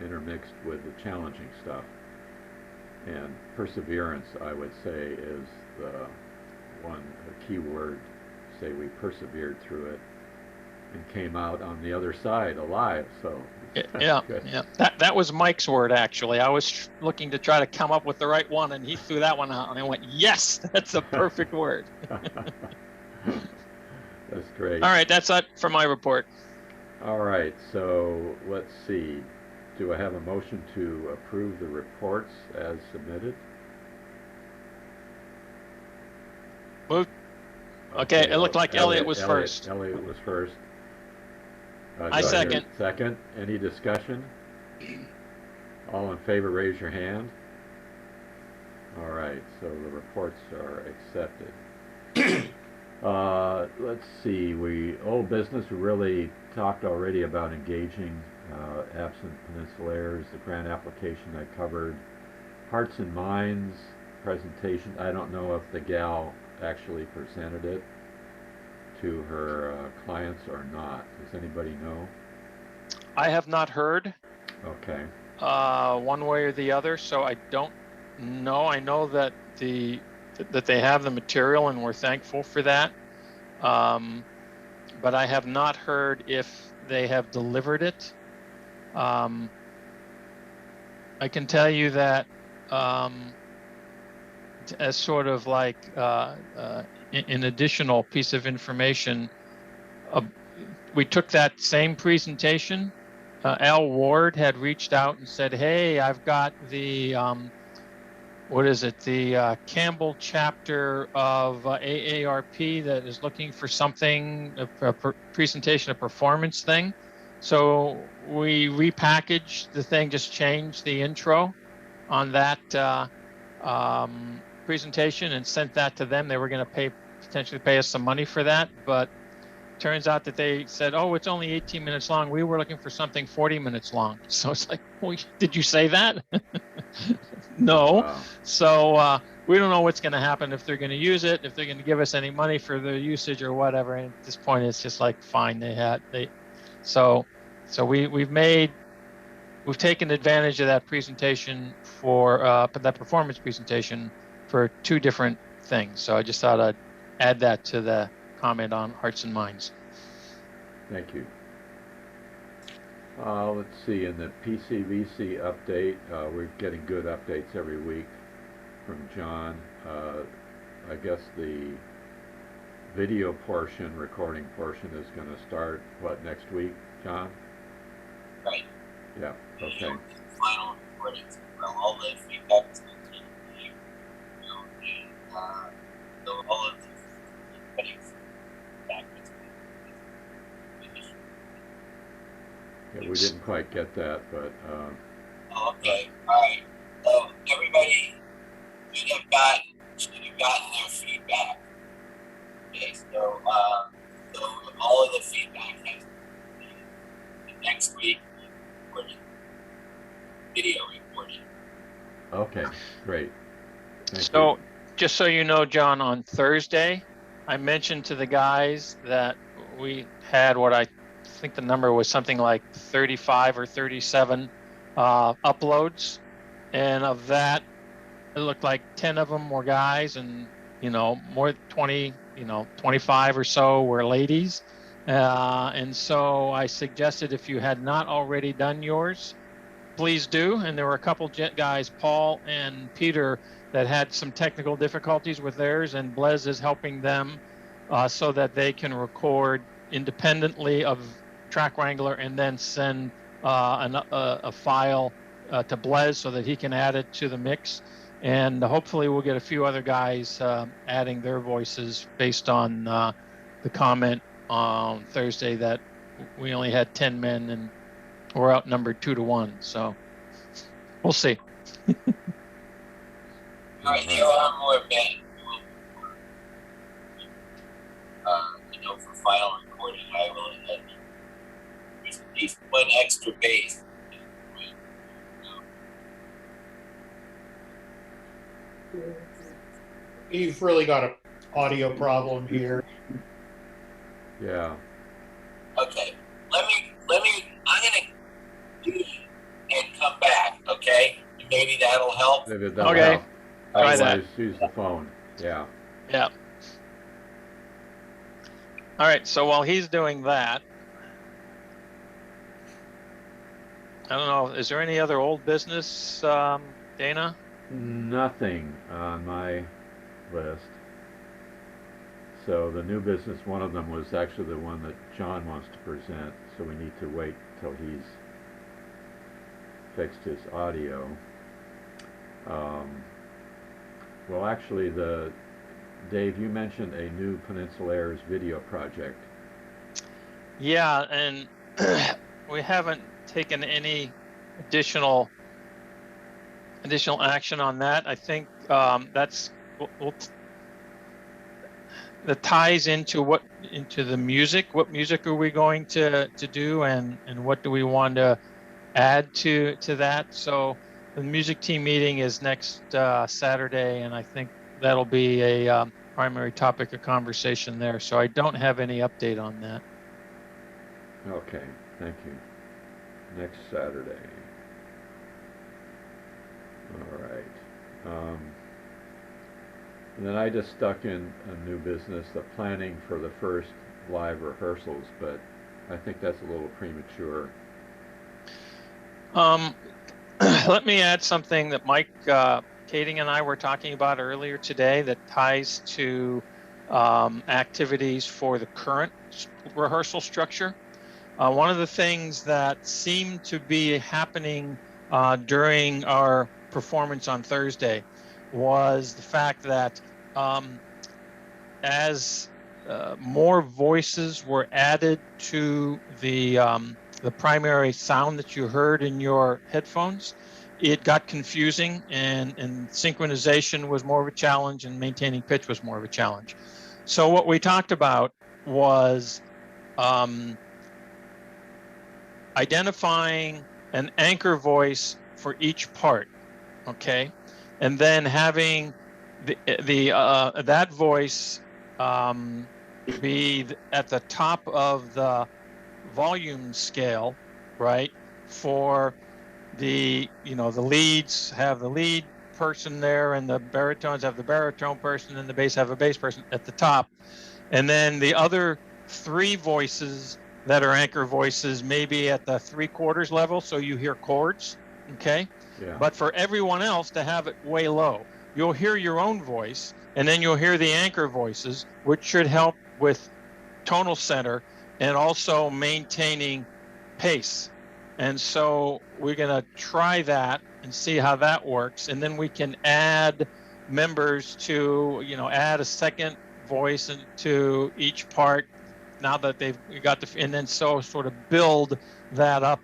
intermixed with the challenging stuff. And perseverance, I would say, is the key word. Say we persevered through it and came out on the other side alive. So
yeah, that was Mike's word, actually. I was looking to try to come up with the right one, and he threw that one out, and I went, yes, that's a perfect word.
That's great.
All right, that's it for my report.
All right, so let's see. Do I have a motion to approve the reports as submitted?
Moved. Okay, it looked like Elliot was first.
Elliot was first.
I second.
Second. Any discussion? All in favor, raise your hand. All right, so the reports are accepted. Let's see. Old business. We really talked already about engaging absent Peninsulaires. The grant application I covered. Hearts and Minds presentation. I don't know if the gal actually presented it to her clients or not. Does anybody know?
I have not heard.
Okay.
One way or the other, so I don't know. I know that that they have the material, and we're thankful for that. But I have not heard if they have delivered it. I can tell you that as sort of like an additional piece of information, we took that same presentation. Al Ward had reached out and said, "Hey, I've got the what is it? The Campbell chapter of AARP that is looking for something, a presentation, a performance thing." So we repackaged the thing, just changed the intro on that presentation and sent that to them. They were going to potentially pay us some money for that, but turns out that they said, "Oh, it's only 18 minutes long. We were looking for something 40 minutes long." So it's like, well, did you say that? No.
Wow.
So we don't know what's going to happen, if they're going to use it, if they're going to give us any money for the usage or whatever. And at this point, it's just like, fine. So we've taken advantage of that presentation for that performance presentation for 2 different things. So I just thought I'd add that to the comment on Hearts and Minds.
Thank you. Let's see, in the PCVC update, we're getting good updates every week from John. I guess the video portion, recording portion, is going to start, what, next week, John?
Right.
Yeah, okay.
Final recordings from all the feedback that's been taken, so all of the feedback that's been
Yeah, we didn't quite get that, but
okay, all right. So everybody should have gotten their feedback. Okay, so all of the feedback has the next week recording, video recording.
okay, great. Thank
So
you.
just so you know, John, on Thursday, I mentioned to the guys that we had what I think the number was something like 35 or 37 uploads. And of that, it looked like 10 of them were guys, and, more 20, 25 or so were ladies. And so I suggested, if you had not already done yours, please do. And there were a couple guys, Paul and Peter, that had some technical difficulties with theirs, and Blez is helping them so that they can record independently of Track Wrangler and then send a file to Blez so that he can add it to the mix. And hopefully we'll get a few other guys adding their voices based on the comment on Thursday that we only had 10 men and we're outnumbered 2-1. So we'll see.
All right, there are more men. For final recording, I will there's at least one extra bass.
You've really got an audio problem here.
Yeah.
Okay, let me. I'm gonna do and come back. Okay, maybe that'll help.
Maybe that'll
Okay.
help.
Try that.
Otherwise, use the phone. Yeah.
Yeah. All right. So while he's doing that, I don't know, is there any other old business, Dana?
Nothing on my list. So the new business, one of them was actually the one that John wants to present, so we need to wait till he's fixed his audio. Well, actually, Dave, you mentioned a new Peninsulaires video project.
Yeah, and we haven't taken any additional action on that. I think that's that ties into the music. What music are we going to do, and what do we want to add to that? So the music team meeting is next Saturday, and I think that'll be a primary topic of conversation there. So I don't have any update on that.
Okay, thank you. Next Saturday. All right. And then I just stuck in a new business, the planning for the first live rehearsals, but I think that's a little premature.
Um, let me add something that Mike, Kading and I were talking about earlier today that ties to activities for the current rehearsal structure. One of the things that seemed to be happening during our performance on Thursday was the fact that as more voices were added to the primary sound that you heard in your headphones, it got confusing, and synchronization was more of a challenge, and maintaining pitch was more of a challenge. So what we talked about was identifying an anchor voice for each part, okay, and then having that voice be at the top of the volume scale, right? For the the leads have the lead person there, and the baritones have the baritone person, and the bass have a bass person at the top, and then the other three voices that are anchor voices maybe at the 3/4 level, so you hear chords, okay?
Yeah.
But for everyone else to have it way low, you'll hear your own voice, and then you'll hear the anchor voices, which should help with tonal center and also maintaining pace. And so we're going to try that and see how that works, and then we can add members to add a second voice into each part now that they've got and then sort of build that up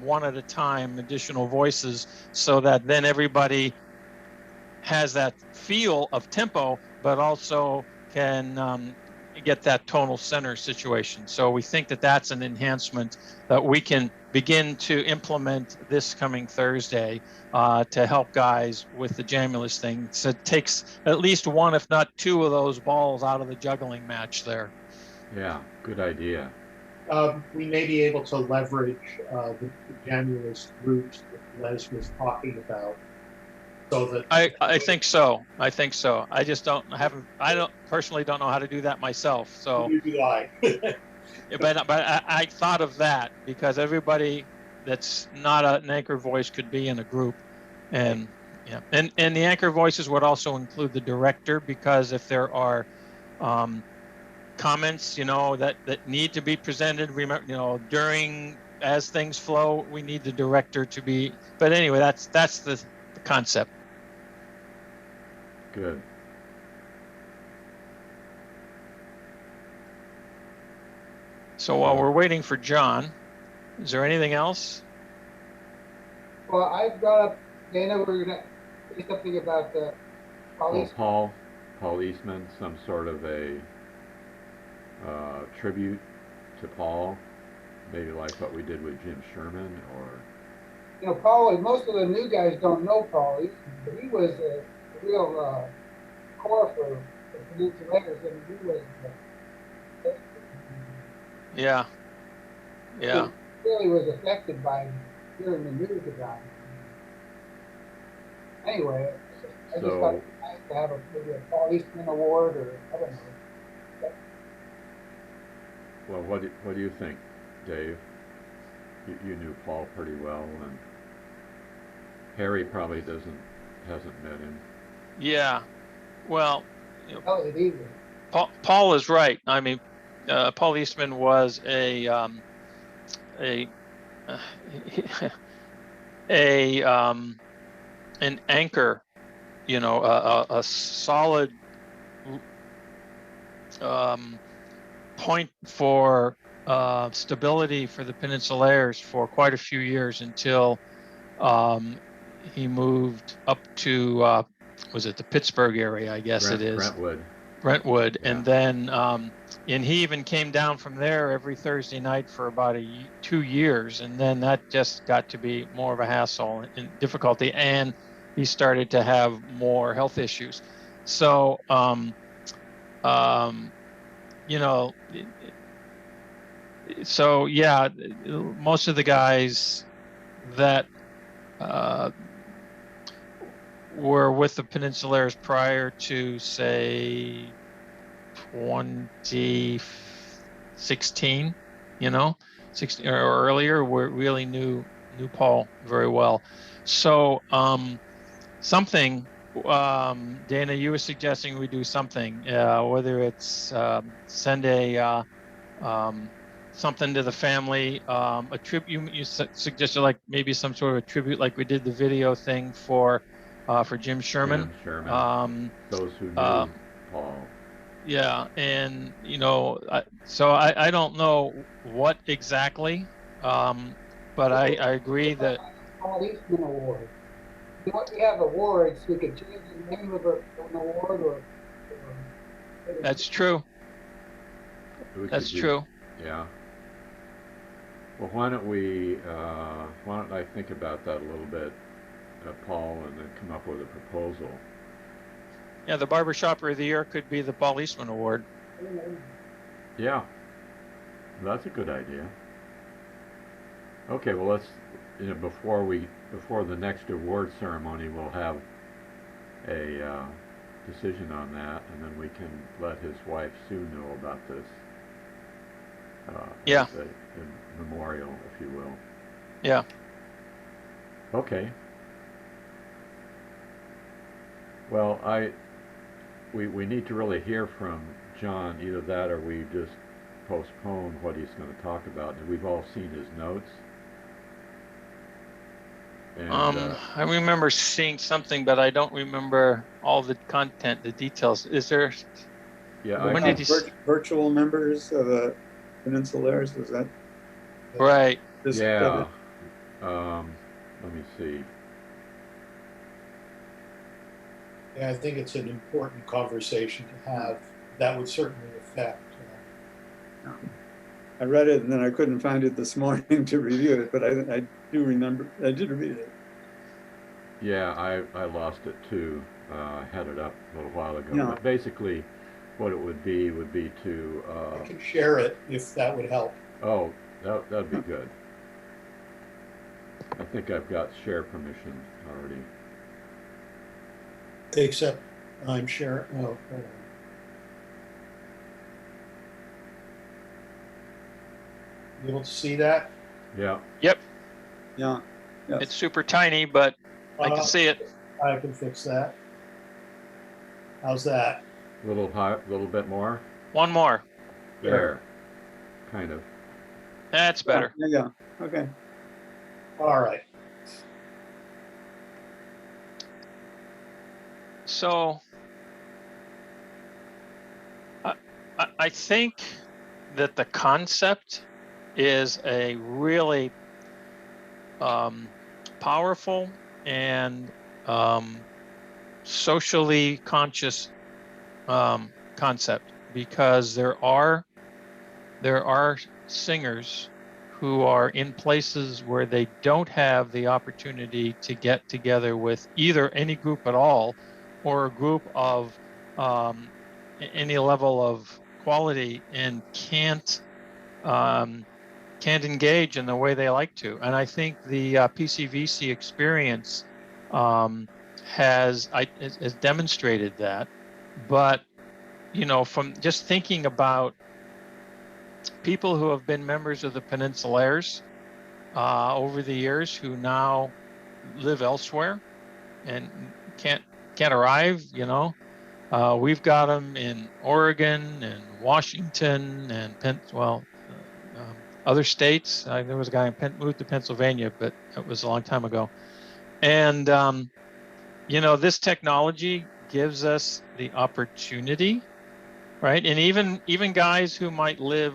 one at a time, additional voices, so that then everybody has that feel of tempo, but also can get that tonal center situation. So we think that that's an enhancement that we can begin to implement this coming Thursday to help guys with the Jamulus thing. So it takes at least one, if not two, of those balls out of the juggling match there.
Yeah, good idea.
We may be able to leverage the Jamulus groups that Les was talking about. So that
I think so. I think so. I just personally don't know how to do that myself. So
neither do I.
but I thought of that because everybody that's not an anchor voice could be in a group, and yeah, and the anchor voices would also include the director, because if there are comments that need to be presented, remember during as things flow, we need the director to be. But anyway, that's the concept.
Good.
So while we're waiting for John, is there anything else?
Well, I brought up, Dana, we're gonna say something about the
Paul Eastman, some sort of a tribute to Paul, maybe like what we did with Jim Sherman, or
Paul, most of the new guys don't know Paul Eastman, but he was a real core for the Peninsulaires, and he was
Yeah.
He really was affected by hearing the news about him. Anyway, I just thought it was nice to have maybe a Paul Eastman award, or I don't know.
Well, what do you think, Dave? You knew Paul pretty well, and Harry probably hasn't met him.
Yeah. Well,
It either.
Paul is right. I mean, Paul Eastman was an anchor, a solid point for stability for the Peninsulaires for quite a few years until he moved up to was it the Pittsburgh area? I guess it is Brentwood, yeah. And then and he even came down from there every Thursday night for about 2 years, and then that just got to be more of a hassle and difficulty, and he started to have more health issues. So so yeah, most of the guys that were with the Peninsulaires prior to, say, 2016, 16 or earlier, were really knew knew Paul very well. So something, Dana, you were suggesting we do something, whether it's send a something to the family, a tribute. You suggested like maybe some sort of a tribute, like we did the video thing for Jim Sherman.
Jim Sherman. Those who knew Paul.
Yeah, and you know, so I don't know what exactly, but I agree that
Paul Eastman Award. We have awards, we could change the name of an award or
that's true. That's true.
Yeah. Well, why don't I think about that a little bit, Paul, and then come up with a proposal.
Yeah, the Barbershopper of the Year could be the Paul Eastman Award.
Yeah, that's a good idea. Okay, well, let's, before the next award ceremony, we'll have a decision on that, and then we can let his wife Sue know about this.
Yeah.
As a memorial, if you will.
Yeah.
Okay. Well, we need to really hear from John, either that or we just postpone what he's going to talk about. And we've all seen his notes. And,
I remember seeing something, but I don't remember all the content, the details. Is there?
Yeah.
When did he virtual members of the Peninsulaires? Was that
right?
Yeah. Let me see.
Yeah, I think it's an important conversation to have. That would certainly affect.
I read it and then I couldn't find it this morning to review it, but I do remember, I did read it.
Yeah, I lost it too. I had it up a little while ago.
Yeah.
But basically, what it would be to.
I can share it if that would help.
Oh, that'd be good. I think I've got share permission already.
Except I'm sharing. Oh, hold on. You able to see that?
Yeah.
Yep.
Yeah. Yes.
It's super tiny, but I can see it.
I can fix that. How's that?
Little bit more.
One more.
There. Kind of.
That's better.
Yeah. Okay.
All right.
So I think that the concept is a really powerful and socially conscious concept, because there are singers who are in places where they don't have the opportunity to get together with either any group at all or a group of any level of quality, and can't engage in the way they like to. And I think the PCVC experience has demonstrated that. But from just thinking about people who have been members of the Peninsulaires over the years, who now live elsewhere and can't arrive, we've got them in Oregon and Washington and other states. There was a guy moved to Pennsylvania, but it was a long time ago. And this technology gives us the opportunity, right? And even guys who might live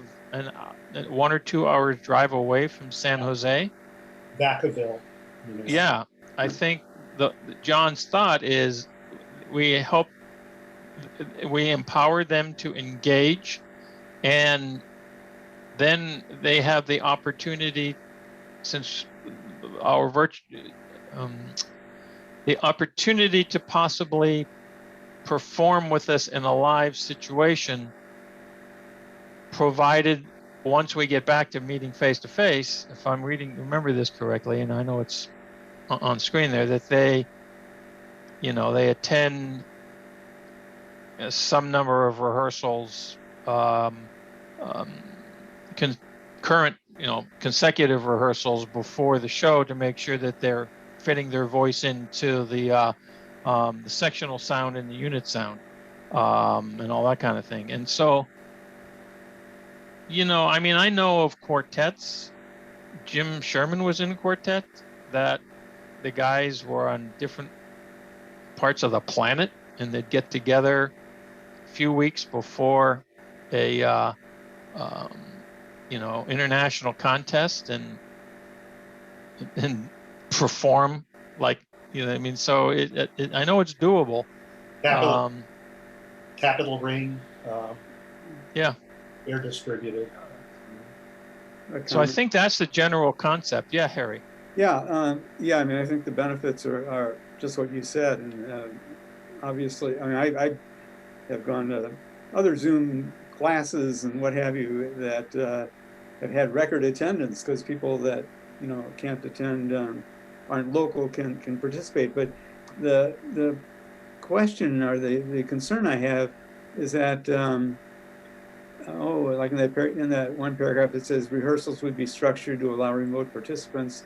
1 or 2 hours drive away from San Jose,
Vacaville.
Yeah, I think John's thought is we empower them to engage, and then they have the opportunity, since the opportunity to possibly perform with us in a live situation, provided once we get back to meeting face to face, if I'm remember this correctly, and I know it's on screen there, that they attend some number of rehearsals, concurrent consecutive rehearsals before the show to make sure that they're fitting their voice into the sectional sound and the unit sound, and all that kind of thing. And so, I know of quartets. Jim Sherman was in a quartet that the guys were on different parts of the planet, and they'd get together a few weeks before a international contest and perform like, so I know it's doable.
Capital Ring.
Yeah.
They're distributed.
So I think that's the general concept. Yeah, Harry.
Yeah, I think the benefits are just what you said, and obviously, I have gone to other Zoom classes and what have you that have had record attendance because people that can't attend, aren't local, can participate. But the question or the concern I have is that like in that one paragraph it says rehearsals would be structured to allow remote participants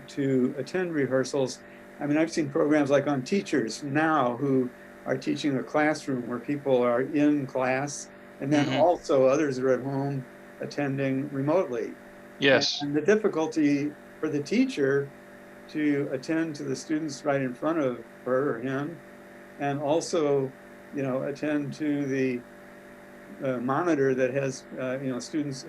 to attend rehearsals. I've seen programs like on Teachers Now who are teaching a classroom where people are in class and then also others are at home attending remotely.
Yes.
And the difficulty for the teacher to attend to the students right in front of her or him, and also, attend to the monitor that has, students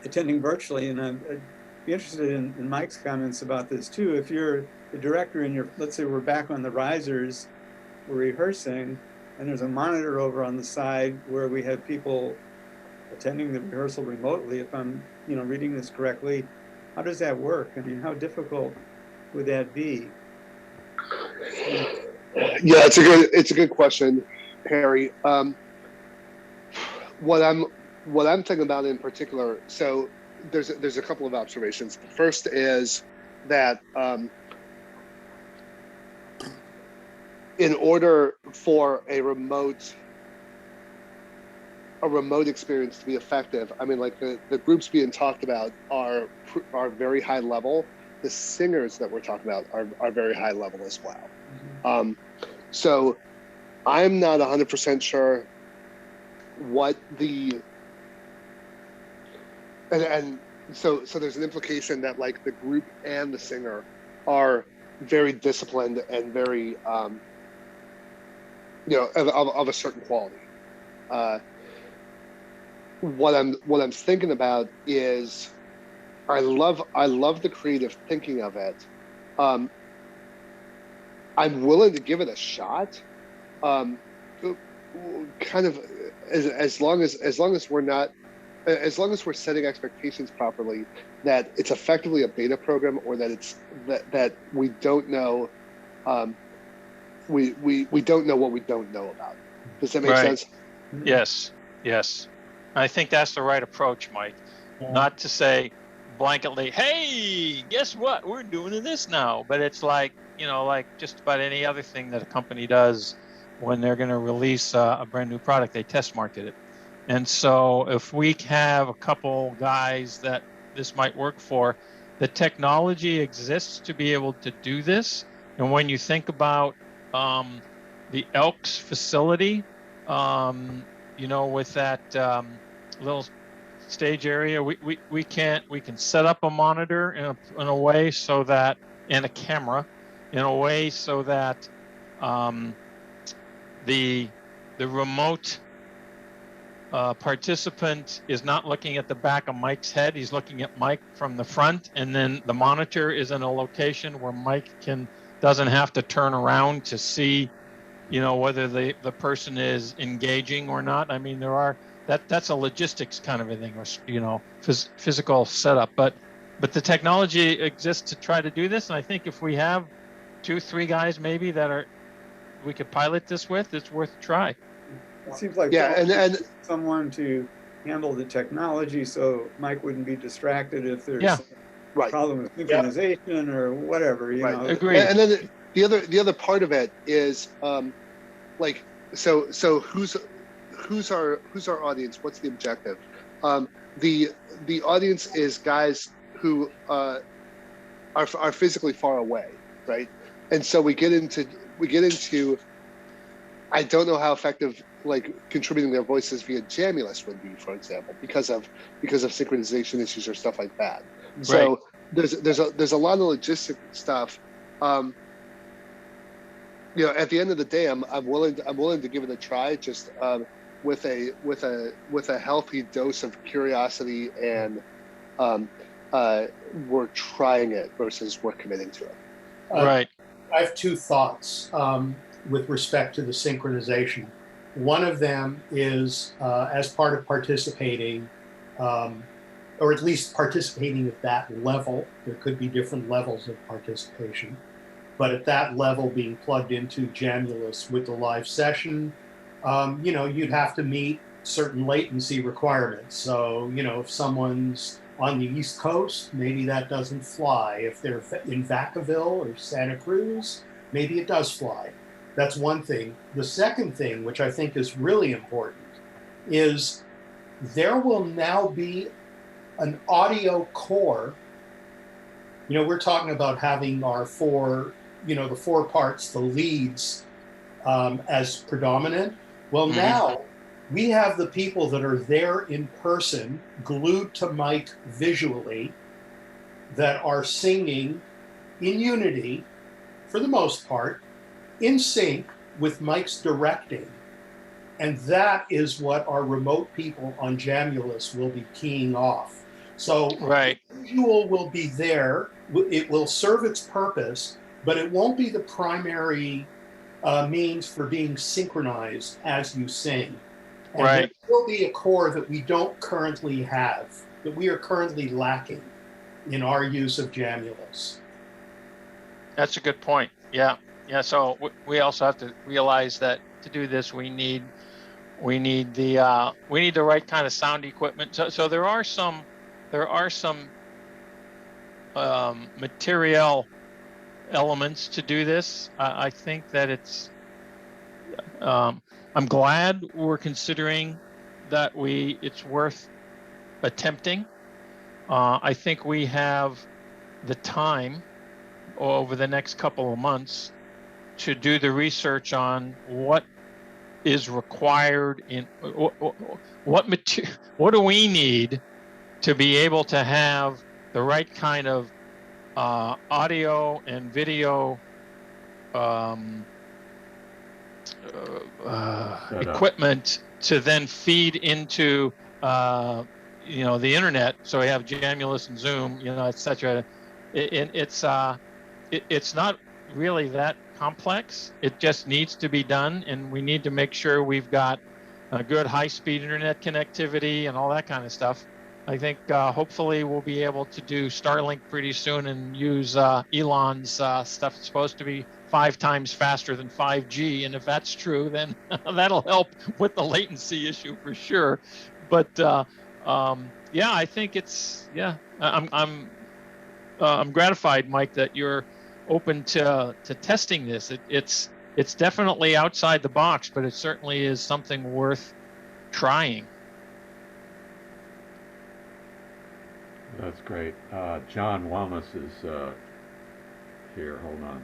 attending virtually. And I'd be interested in Mike's comments about this too. If you're the director and let's say we're back on the risers, we're rehearsing, and there's a monitor over on the side where we have people attending the rehearsal remotely. If I'm, reading this correctly, how does that work? How difficult would that be?
Yeah, it's a good question, Harry. What I'm thinking about in particular, so there's a couple of observations. The first is that in order for a remote experience to be effective, like the groups being talked about are very high level. The singers that we're talking about are very high level as well. So I'm not 100% sure what and so there's an implication that like the group and the singer are very disciplined and very of a certain quality. What I'm thinking about is I love the creative thinking of it. I'm willing to give it a shot. Kind of as long as we're setting expectations properly, that it's effectively a beta program, or that that we don't know, we don't know what we don't know about. Does that make sense?
Yes. I think that's the right approach, Mike. Yeah. Not to say blanketly, hey, guess what? We're doing this now. But it's like, like just about any other thing that a company does when they're going to release a brand new product, they test market it. And so if we have a couple guys that this might work for, the technology exists to be able to do this. And when you think about the Elks facility, with that little stage area, we can set up a monitor in a way so that, and a camera in a way so that the remote participant is not looking at the back of Mike's head. He's looking at Mike from the front, and then the monitor is in a location where Mike doesn't have to turn around to see, whether the person is engaging or not. That's a logistics kind of a thing, or physical setup. But the technology exists to try to do this, and I think if we have 2-3 guys maybe we could pilot this with, it's worth a try.
It seems like someone to handle the technology so Mike wouldn't be distracted if there's a problem with synchronization or whatever.
Agreed.
And then the other part of it is so who's our audience? What's the objective? The audience is guys who are physically far away, right? And so we get into I don't know how effective like contributing their voices via Jamulus would be, for example, because of synchronization issues or stuff like that.
Right.
So there's a lot of logistic stuff. You know, at the end of the day, I'm willing to give it a try, just with a healthy dose of curiosity and we're trying it versus we're committing to it.
Right.
I have two thoughts with respect to the synchronization. One of them is as part of participating, or at least participating at that level. There could be different levels of participation, but at that level, being plugged into Jamulus with the live session, you know, you'd have to meet certain latency requirements. So, you know, if someone's on the East Coast, maybe that doesn't fly. If they're in Vacaville or Santa Cruz, maybe it does fly. That's one thing. The second thing, which I think is really important, is there will now be an audio core. You know, we're talking about having our four, you know, the four parts, the leads as predominant. Well, now we have the people that are there in person, glued to mic visually, that are singing in unity, for the most part, in sync with Mike's directing. And that is what our remote people on Jamulus will be keying off. So
Right.
the visual will be there. It will serve its purpose, but it won't be the primary means for being synchronized as you sing. And
Right.
there will be a core that we don't currently have, that we are currently lacking in our use of Jamulus.
That's a good point. Yeah. Yeah. So we also have to realize that to do this, we need the right kind of sound equipment. So there are some material elements to do this. I think that it's. I'm glad we're considering that it's worth attempting. I think we have the time over the next couple of months to do the research on what is required in what do we need to be able to have the right kind of audio and video equipment to then feed into you know, the internet. So we have Jamulus and Zoom, you know, etc. It's not really that complex. It just needs to be done, and we need to make sure we've got a good high-speed internet connectivity and all that kind of stuff. I think hopefully we'll be able to do Starlink pretty soon and use Elon's stuff. It's supposed to be 5 times faster than 5G, and if that's true, then that'll help with the latency issue for sure. But yeah, I think it's I'm gratified, Mike, that you're open to testing this. It's definitely outside the box, but it certainly is something worth trying.
That's great. John Wellness is here. Hold on.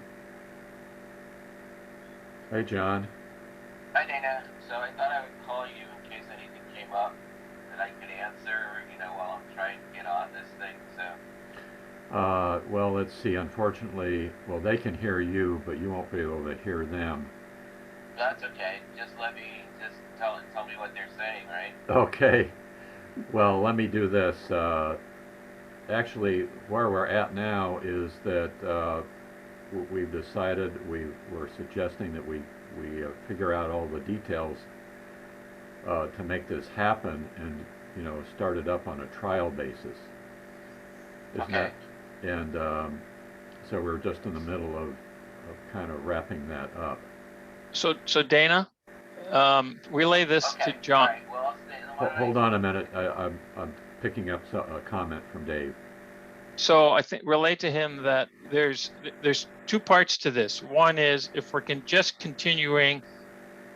Hey, John.
Hi, Dana. So I thought I would call you in case anything came up that I could answer, you know, while I'm trying to get on this thing. So.
Well, let's see. Unfortunately, well, they can hear you, but you won't be able to hear them.
That's okay. Just tell me what they're saying, right?
Okay. Well, let me do this. Actually, where we're at now is that we've decided we're suggesting that we figure out all the details to make this happen, and you know, start it up on a trial basis.
Okay.
And so we're just in the middle of kind of wrapping that up.
So Dana, relay this to John.
All right. Well,
Hold on a minute. I'm picking up a comment from Dave.
So I think relate to him that there's 2 parts to this. One is if we're just continuing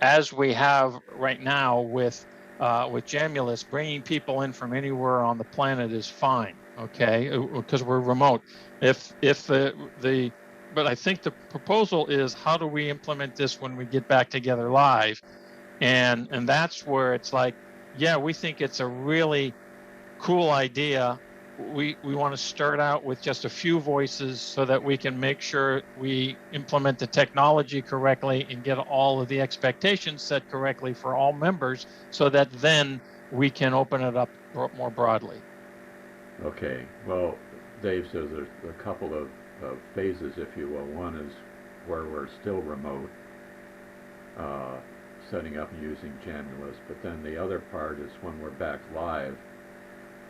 as we have right now with with Jamulus, bringing people in from anywhere on the planet is fine, okay, because we're remote. But I think the proposal is, how do we implement this when we get back together live? And that's where it's like, yeah, we think it's a really cool idea. We want to start out with just a few voices so that we can make sure we implement the technology correctly and get all of the expectations set correctly for all members, so that then we can open it up more broadly.
Okay, well, Dave says there's a couple of phases, if you will. One is where we're still remote, setting up and using Jamulus, but then the other part is when we're back live,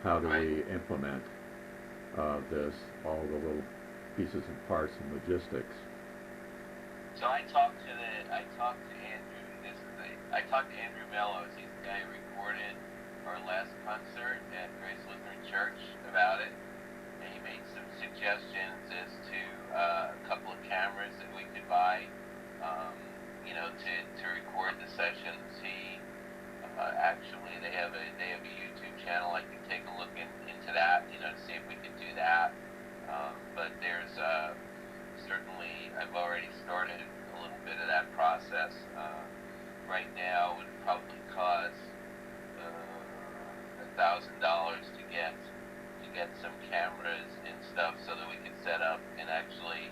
how do we implement this, all the little pieces and parts and logistics?
So I talked to Andrew. I talked to Andrew Mellows. He's the guy who recorded our last concert at Grace Lutheran Church about it, and he made some suggestions as to a couple of cameras that we could buy, to record the sessions. He actually they have a YouTube channel. I can take a look into that, to see if we can do that. But there's certainly, I've already started a little bit of that process. Right now, it would probably cost $1,000 to get some cameras and stuff so that we can set up and actually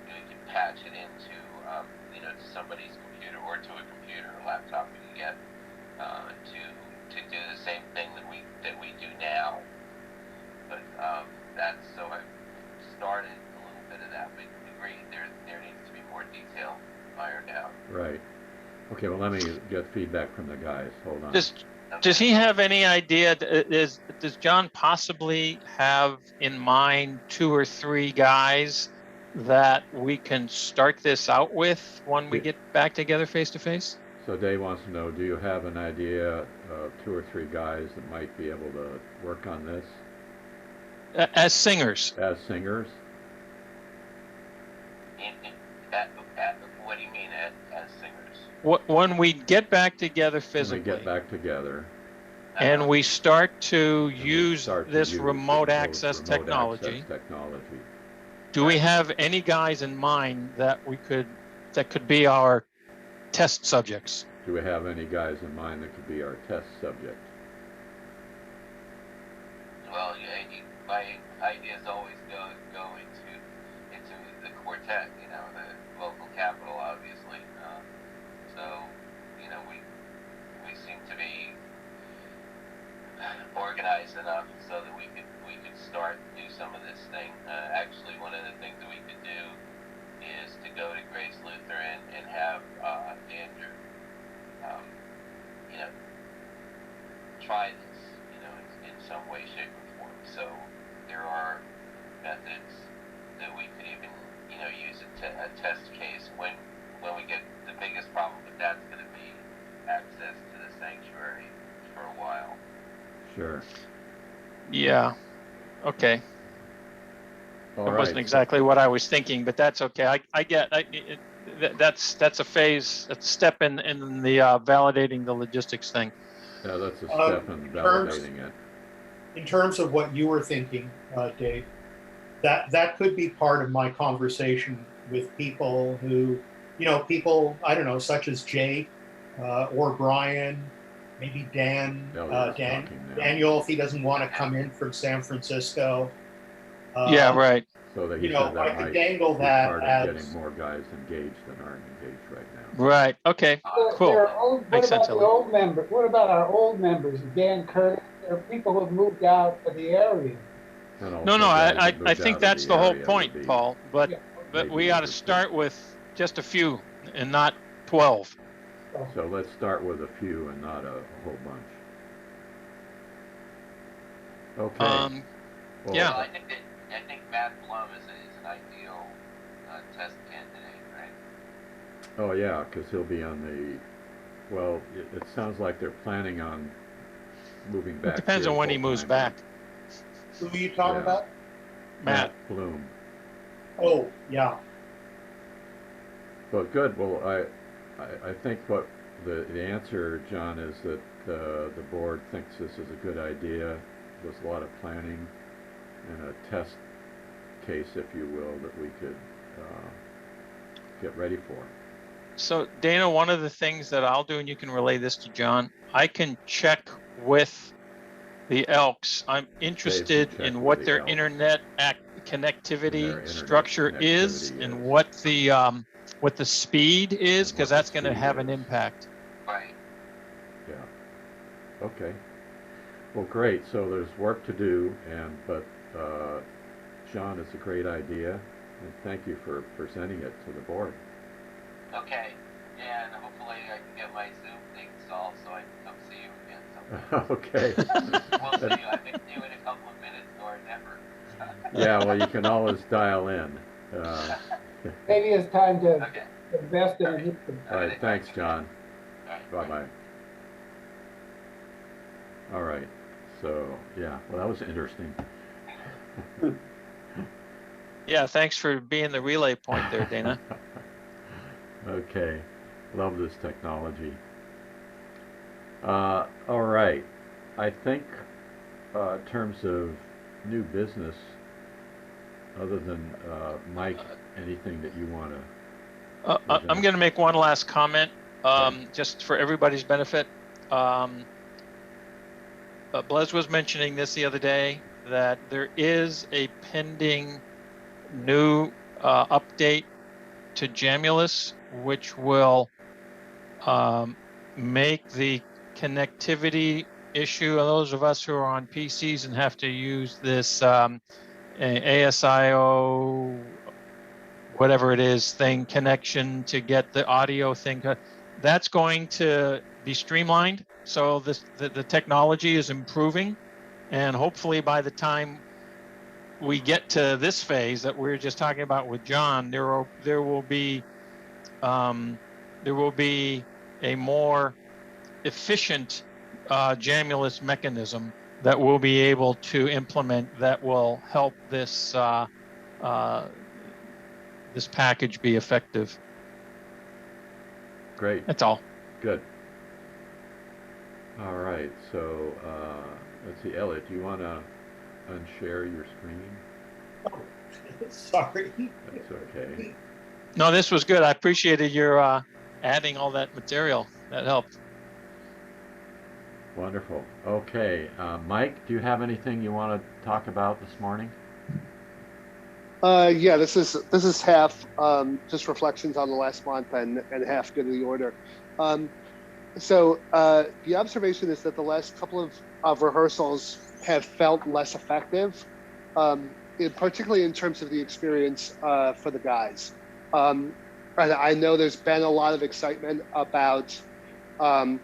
we can patch it into to somebody's computer or to a computer or laptop we can get to do the same thing that we do now. But that's, so I've started a little bit of that. We agree there needs to be more detail ironed out.
Right. Okay, well, let me get feedback from the guys. Hold on.
Does he have any idea? Does John possibly have in mind 2 or 3 guys that we can start this out with when we get back together face to face?
So Dave wants to know, do you have an idea of 2 or 3 guys that might be able to work on this?
As singers.
As singers?
What do you mean as singers?
When we get back together physically.
When we get back together.
And we start to use this remote access technology. Do we have any guys in mind that could be our test subjects?
Do we have any guys in mind that could be our test subject?
Well, my ideas always go into the quartet, the local capital, obviously. So, we seem to be organized enough so that we could start to do some of this thing. Actually, one of the things that we could do is to go to Grace Lutheran and have Andrew, try this, in some way, shape, or form. So there are methods that we could even, use a test case when we get the biggest problem with that's going to be access to the sanctuary for a while.
Sure.
Yeah. Okay.
All
that
right.
wasn't exactly what I was thinking, but that's okay. That's a phase, a step in the validating the logistics thing.
Yeah, that's a step in validating it.
In terms of what you were thinking, Dave, that could be part of my conversation with people who, people, I don't know, such as Jake or Brian, maybe Daniel, if he doesn't want to come in from San Francisco.
Yeah, right.
So that
I could dangle that as
getting more guys engaged than aren't engaged right now.
Right. Okay. Cool.
What about the old members? What about our old members? Dan Curtis. There are people who have moved out of the area.
No. I think that's the whole point, Paul. But we ought to start with just a few and not 12.
So let's start with a few and not a whole bunch. Okay.
Well, yeah.
I think Matt Plum is an ideal test candidate, right?
Oh yeah, because he'll be on the. Well, it sounds like they're planning on moving back.
It depends on when he moves back.
Who are you talking about?
Matt
Bloom.
Oh yeah.
But good. Well, I think what the answer, John, is that the board thinks this is a good idea. There's a lot of planning and a test case, if you will, that we could get ready for.
So Dana, one of the things that I'll do, and you can relay this to John, I can check with the Elks. I'm interested
check
in
with
what
the
their
Elks.
internet
Their
connectivity
internet
structure is,
connectivity
and
is.
what the speed is,
And
because
what the
that's going to
speed
have an
is.
impact.
Right.
Yeah. Okay. Well, great. So there's work to do, but John, it's a great idea, and thank you for presenting it to the board.
Okay. And hopefully I can get my Zoom thing solved so I can come see you again sometime.
Okay.
We'll see. I may see you in a couple of minutes or never.
Yeah, well, you can always dial in.
Maybe it's time to
Okay.
invest in a new.
All right, thanks, John.
All right.
Bye-bye. All right, so, yeah, well, that was interesting.
Yeah, thanks for being the relay point there, Dana.
Okay, love this technology. All right, I think in terms of new business, other than Mike, anything that you want to?
I'm going to make one last comment, just for everybody's benefit. Blaise was mentioning this the other day, that there is a pending new update to Jamulus, which will make the connectivity issue of those of us who are on PCs and have to use this ASIO, whatever it is, thing connection to get the audio thing, that's going to be streamlined. So the technology is improving, and hopefully by the time we get to this phase that we were just talking about with John, there will be a more efficient Jamulus mechanism that we'll be able to implement that will help this this package be effective.
Great.
That's all.
Good. All right, so let's see, Elliot, do you want to unshare your screen?
Oh, sorry.
That's okay.
No, this was good. I appreciated your adding all that material. That helped.
Wonderful. Okay, Mike, do you have anything you want to talk about this morning?
Yeah, this is half just reflections on the last month and half good of the order. So the observation is that the last couple of rehearsals have felt less effective, particularly in terms of the experience for the guys. And I know there's been a lot of excitement about Jamulus.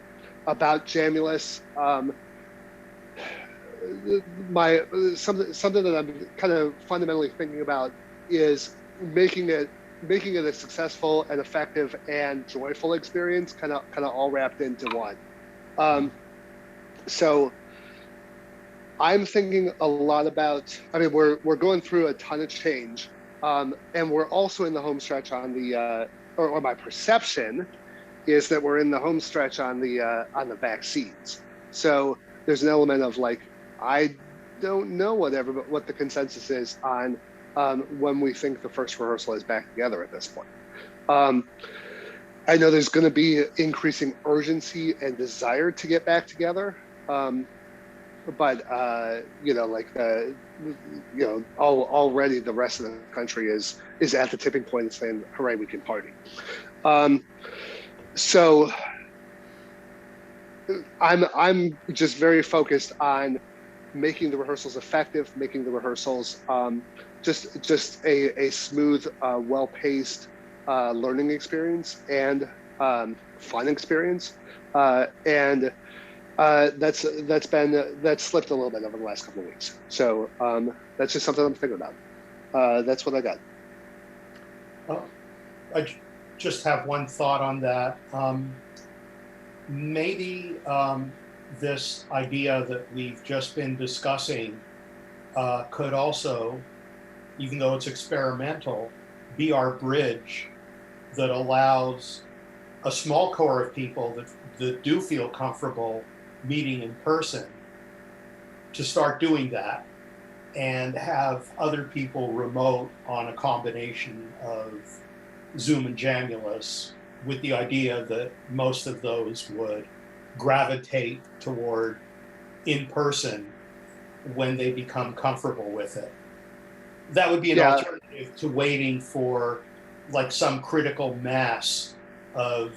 Something that I'm kind of fundamentally thinking about is making it a successful and effective and joyful experience, kind of all wrapped into one. So I'm thinking a lot about, I mean, we're going through a ton of change, and we're also in the home stretch on the, or my perception is that we're in the home stretch on the vaccines. So there's an element of like, I don't know what the consensus is on when we think the first rehearsal is back together at this point. I know there's going to be increasing urgency and desire to get back together, but already the rest of the country is at the tipping point and saying, "Hooray, we can party." So I'm just very focused on making the rehearsals effective, making the rehearsals just a smooth, well-paced learning experience and fun experience, and that's slipped a little bit over the last couple of weeks. So that's just something I'm thinking about. That's what I got.
I just have one thought on that. Maybe this idea that we've just been discussing could also, even though it's experimental, be our bridge that allows a small core of people that do feel comfortable meeting in person to start doing that, and have other people remote on a combination of Zoom and Jamulus, with the idea that most of those would gravitate toward in person when they become comfortable with it. That would be an alternative to waiting for like some critical mass of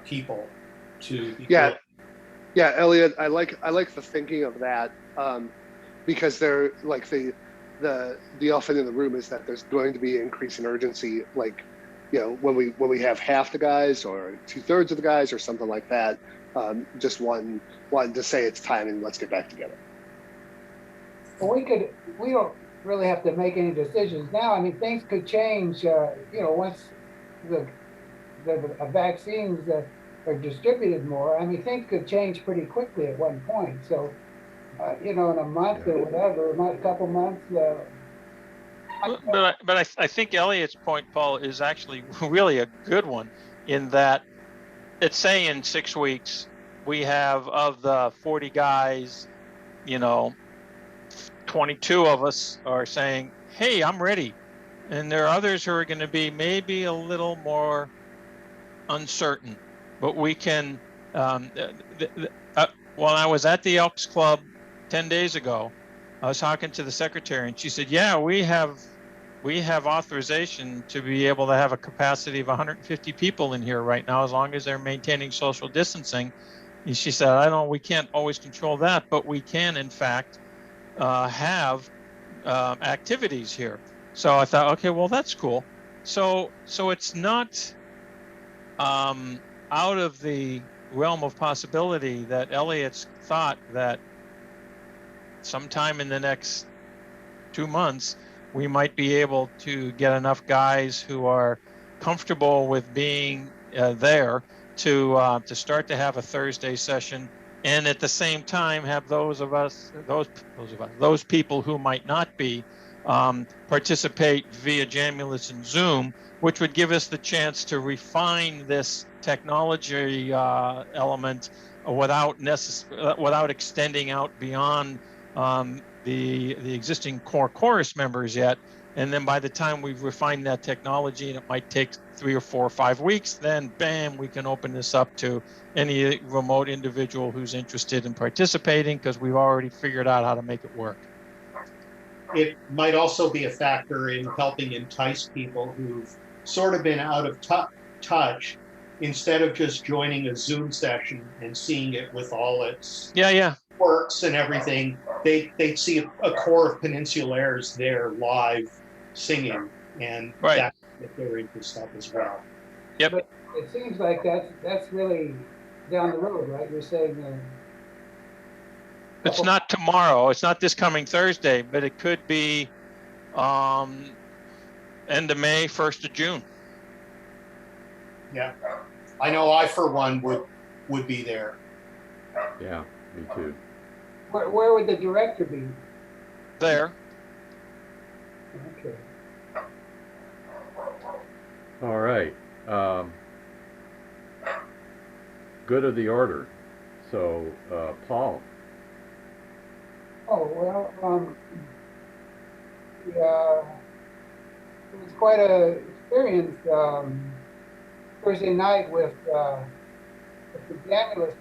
people to be built.
Yeah, Elliot, I like the thinking of that, because they're like the elephant in the room is that there's going to be increase in urgency, like, you know, when we have half the guys or 2/3 of the guys or something like that, just wanting to say it's time and let's get back together.
Well, we don't really have to make any decisions now. I mean, things could change, you know, once the vaccines are distributed more. I mean, things could change pretty quickly at one point. So, you know, in a month or whatever, a couple months.
But I think Elliot's point, Paul, is actually really a good one, in that it's saying 6 weeks we have, of the 40 guys, you know, 22 of us are saying, hey, I'm ready. And there are others who are going to be maybe a little more uncertain, but we can, when I was at the Elks Club 10 days ago, I was talking to the secretary and she said, yeah, we have authorization to be able to have a capacity of 150 people in here right now, as long as they're maintaining social distancing. And she said, we can't always control that, but we can in fact have activities here. So I thought, okay, well, that's cool. So it's not out of the realm of possibility that Elliot's thought that sometime in the next 2 months, we might be able to get enough guys who are comfortable with being there to start to have a Thursday session, and at the same time have those people who might not be participate via Jamulus and Zoom, which would give us the chance to refine this technology element without extending out beyond the existing core chorus members yet. And then by the time we've refined that technology, and it might take 3 or 4 or 5 weeks, then bam, we can open this up to any remote individual who's interested in participating, because we've already figured out how to make it work.
It might also be a factor in helping entice people who've sort of been out of touch, instead of just joining a Zoom session and seeing it with all its quirks and everything. They'd see a core of Peninsulaires there live singing, and that get their interest up as well.
Yep.
But it seems like that's really down the road, right? You're saying
it's not tomorrow. It's not this coming Thursday, but it could be end of May, 1st of June.
Yeah, I know I for one would be there.
Yeah, me too.
Where would the director be?
There.
Okay.
All right. Good of the order. So, Paul.
Oh, well, yeah, it was quite an experience Thursday night with the Jamulus.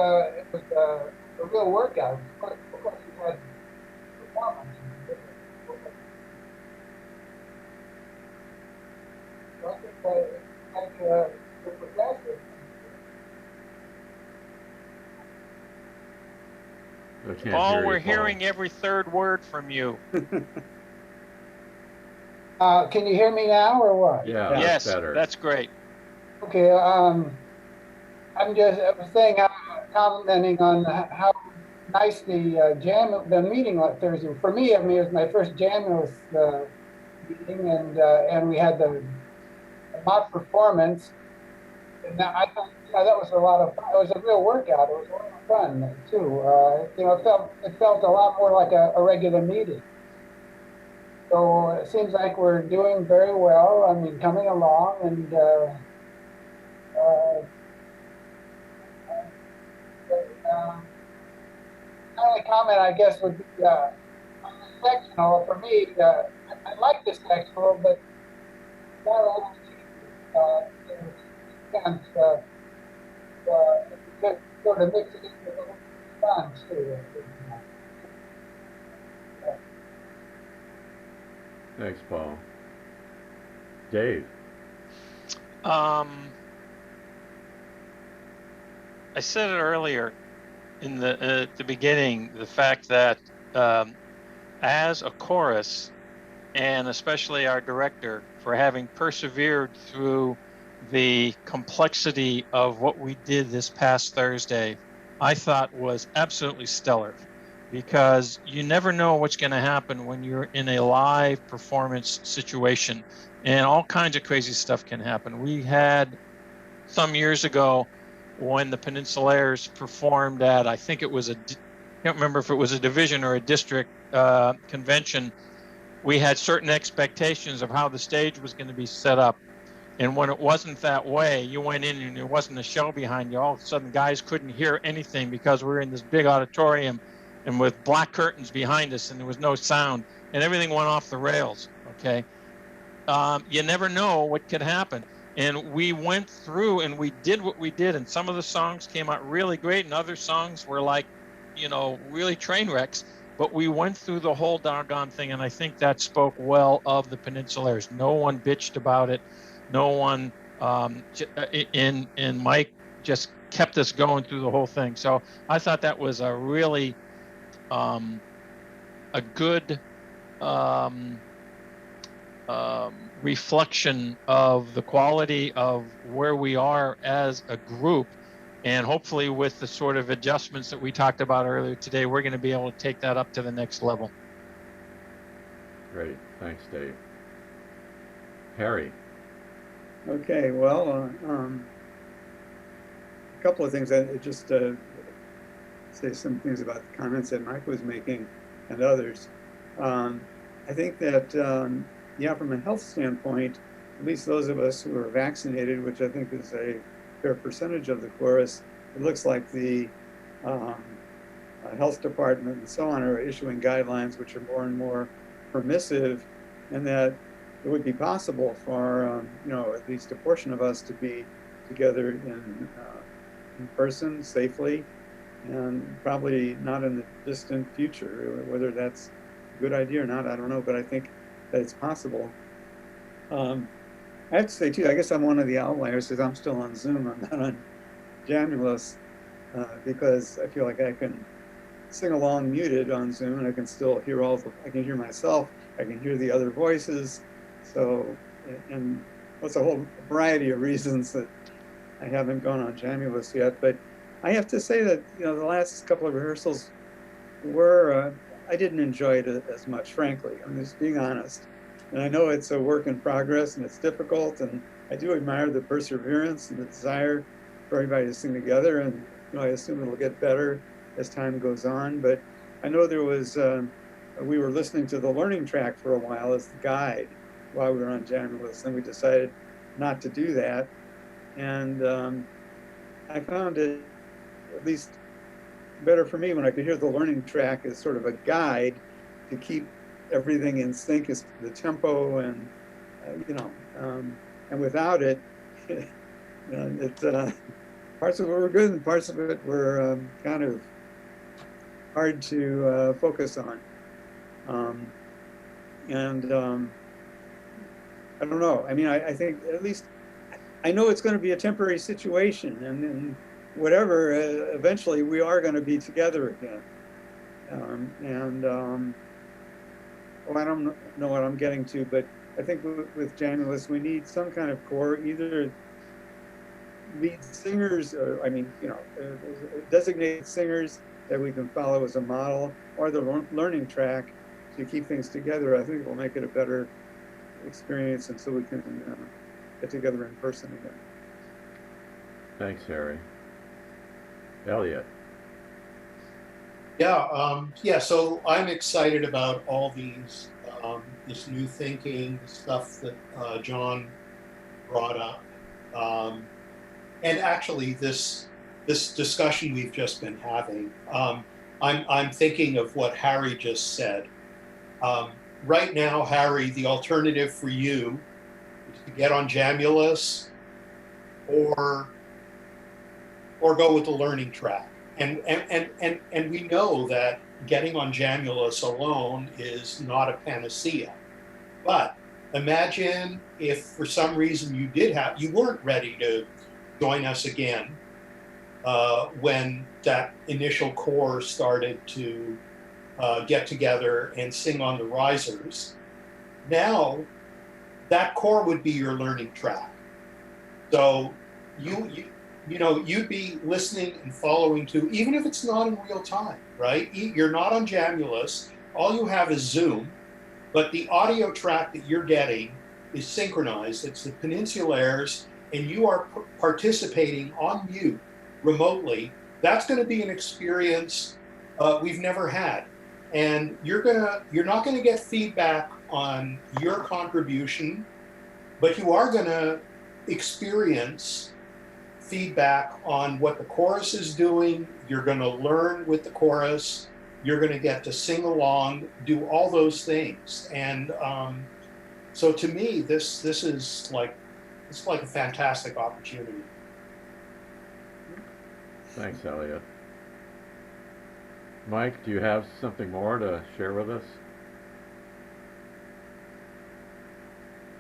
It was a real workout. Of course, we had performance. So I think the professor.
Paul, we're hearing every third word from you.
Can you hear me now or what?
Yeah,
yes,
that's better.
That's great.
Okay, I was saying, commenting on how nice the meeting on Thursday. For me, I mean, it was my first Jamulus meeting, and we had the mock performance, and I thought, that was a lot of fun. It was a real workout. It was a lot of fun too. It felt a lot more like a regular meeting. So it seems like we're doing very well. I mean, coming along, and my only comment, I guess, would be on the sectional. For me, I like the sectional, but not all the changes. Sometimes you could sort of mix it in with a little fun too.
Thanks, Paul. Dave.
I said it earlier in at the beginning, the fact that as a chorus, and especially our director for having persevered through the complexity of what we did this past Thursday, I thought was absolutely stellar, because you never know what's going to happen when you're in a live performance situation, and all kinds of crazy stuff can happen. We had some years ago when the Peninsulaires performed at, I think it was I can't remember if it was a division or a district convention. We had certain expectations of how the stage was going to be set up. And when it wasn't that way, you went in and there wasn't a show behind you. All of a sudden, guys couldn't hear anything because we were in this big auditorium and with black curtains behind us, and there was no sound, and everything went off the rails. Okay. You never know what could happen. And we went through and we did what we did. And some of the songs came out really great, and other songs were like, really train wrecks. But we went through the whole doggone thing, and I think that spoke well of the Peninsulaires. No one bitched about it. No one, and Mike just kept us going through the whole thing. So I thought that was a really a good reflection of the quality of where we are as a group. And hopefully with the sort of adjustments that we talked about earlier today, we're going to be able to take that up to the next level.
Great. Thanks, Dave. Harry.
Okay, well, a couple of things. I just say some things about the comments that Mike was making and others. I think that, from a health standpoint, at least those of us who are vaccinated, which I think is a fair percentage of the chorus, it looks like the health department and so on are issuing guidelines which are more and more permissive, and that it would be possible for at least a portion of us to be together in person safely, and probably not in the distant future. Whether that's a good idea or not, I don't know, but I think that it's possible. I have to say too, I guess I'm one of the outliers because I'm still on Zoom. I'm not on Jamulus, because I feel like I can sing along muted on Zoom, and I can still hear I can hear myself, I can hear the other voices. So, and that's a whole variety of reasons that I haven't gone on Jamulus yet. But I have to say that, the last couple of rehearsals were, I didn't enjoy it as much, frankly. I'm just being honest. And I know it's a work in progress and it's difficult, and I do admire the perseverance and the desire for everybody to sing together. And I assume it'll get better as time goes on. But I know there was, we were listening to the learning track for a while as the guide while we were on Jamulus, and we decided not to do that. And I found it at least better for me when I could hear the learning track as sort of a guide to keep everything in sync as the tempo, and and without it, parts of it were good and parts of it were kind of hard to focus on. I don't know. I mean, I think at least I know it's going to be a temporary situation, and whatever, eventually we are going to be together again. I don't know what I'm getting to, but I think with Jamulus, we need some kind of core, either lead singers, or designated singers that we can follow as a model, or the learning track to keep things together. I think it will make it a better experience, and so we can get together in person again.
Thanks, Harry. Elliot.
Yeah, so I'm excited about all these, this new thinking, stuff that John brought up, and actually this discussion we've just been having. I'm thinking of what Harry just said. Right now, Harry, the alternative for you is to get on Jamulus or go with the learning track. And we know that getting on Jamulus alone is not a panacea. But imagine if for some reason you weren't ready to join us again when that initial core started to get together and sing on the risers. Now that core would be your learning track. So you'd be listening and following to, even if it's not in real time, right? You're not on Jamulus, all you have is Zoom, but the audio track that you're getting is synchronized. It's the Peninsulaires, and you are participating on mute remotely. That's going to be an experience we've never had. And you're not going to get feedback on your contribution, but you are going to experience feedback on what the chorus is doing. You're going to learn with the chorus. You're going to get to sing along, do all those things. And so to me, this is like a fantastic opportunity.
Thanks, Elliot. Mike, do you have something more to share with us?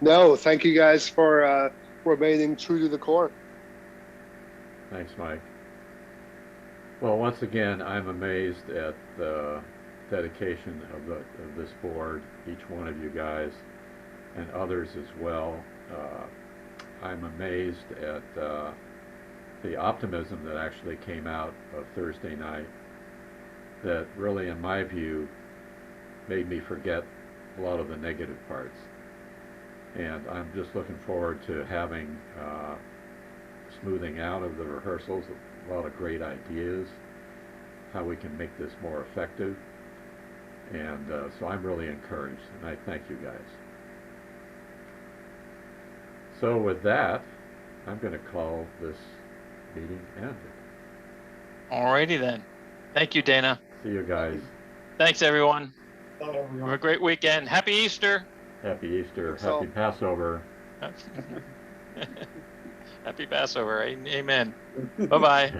No, thank you guys for remaining true to the core.
Thanks, Mike. Well, once again, I'm amazed at the dedication of this board, each one of you guys, and others as well. I'm amazed at the optimism that actually came out of Thursday night, that really, in my view, made me forget a lot of the negative parts. And I'm just looking forward to having smoothing out of the rehearsals, a lot of great ideas, how we can make this more effective. And so I'm really encouraged, and I thank you guys. So with that, I'm going to call this meeting ended.
Alrighty then. Thank you, Dana.
See you guys.
Thanks, everyone.
Bye, everyone.
Have a great weekend. Happy Easter.
Happy Easter.
So-
Happy Passover.
Happy Passover. Amen. Bye-bye.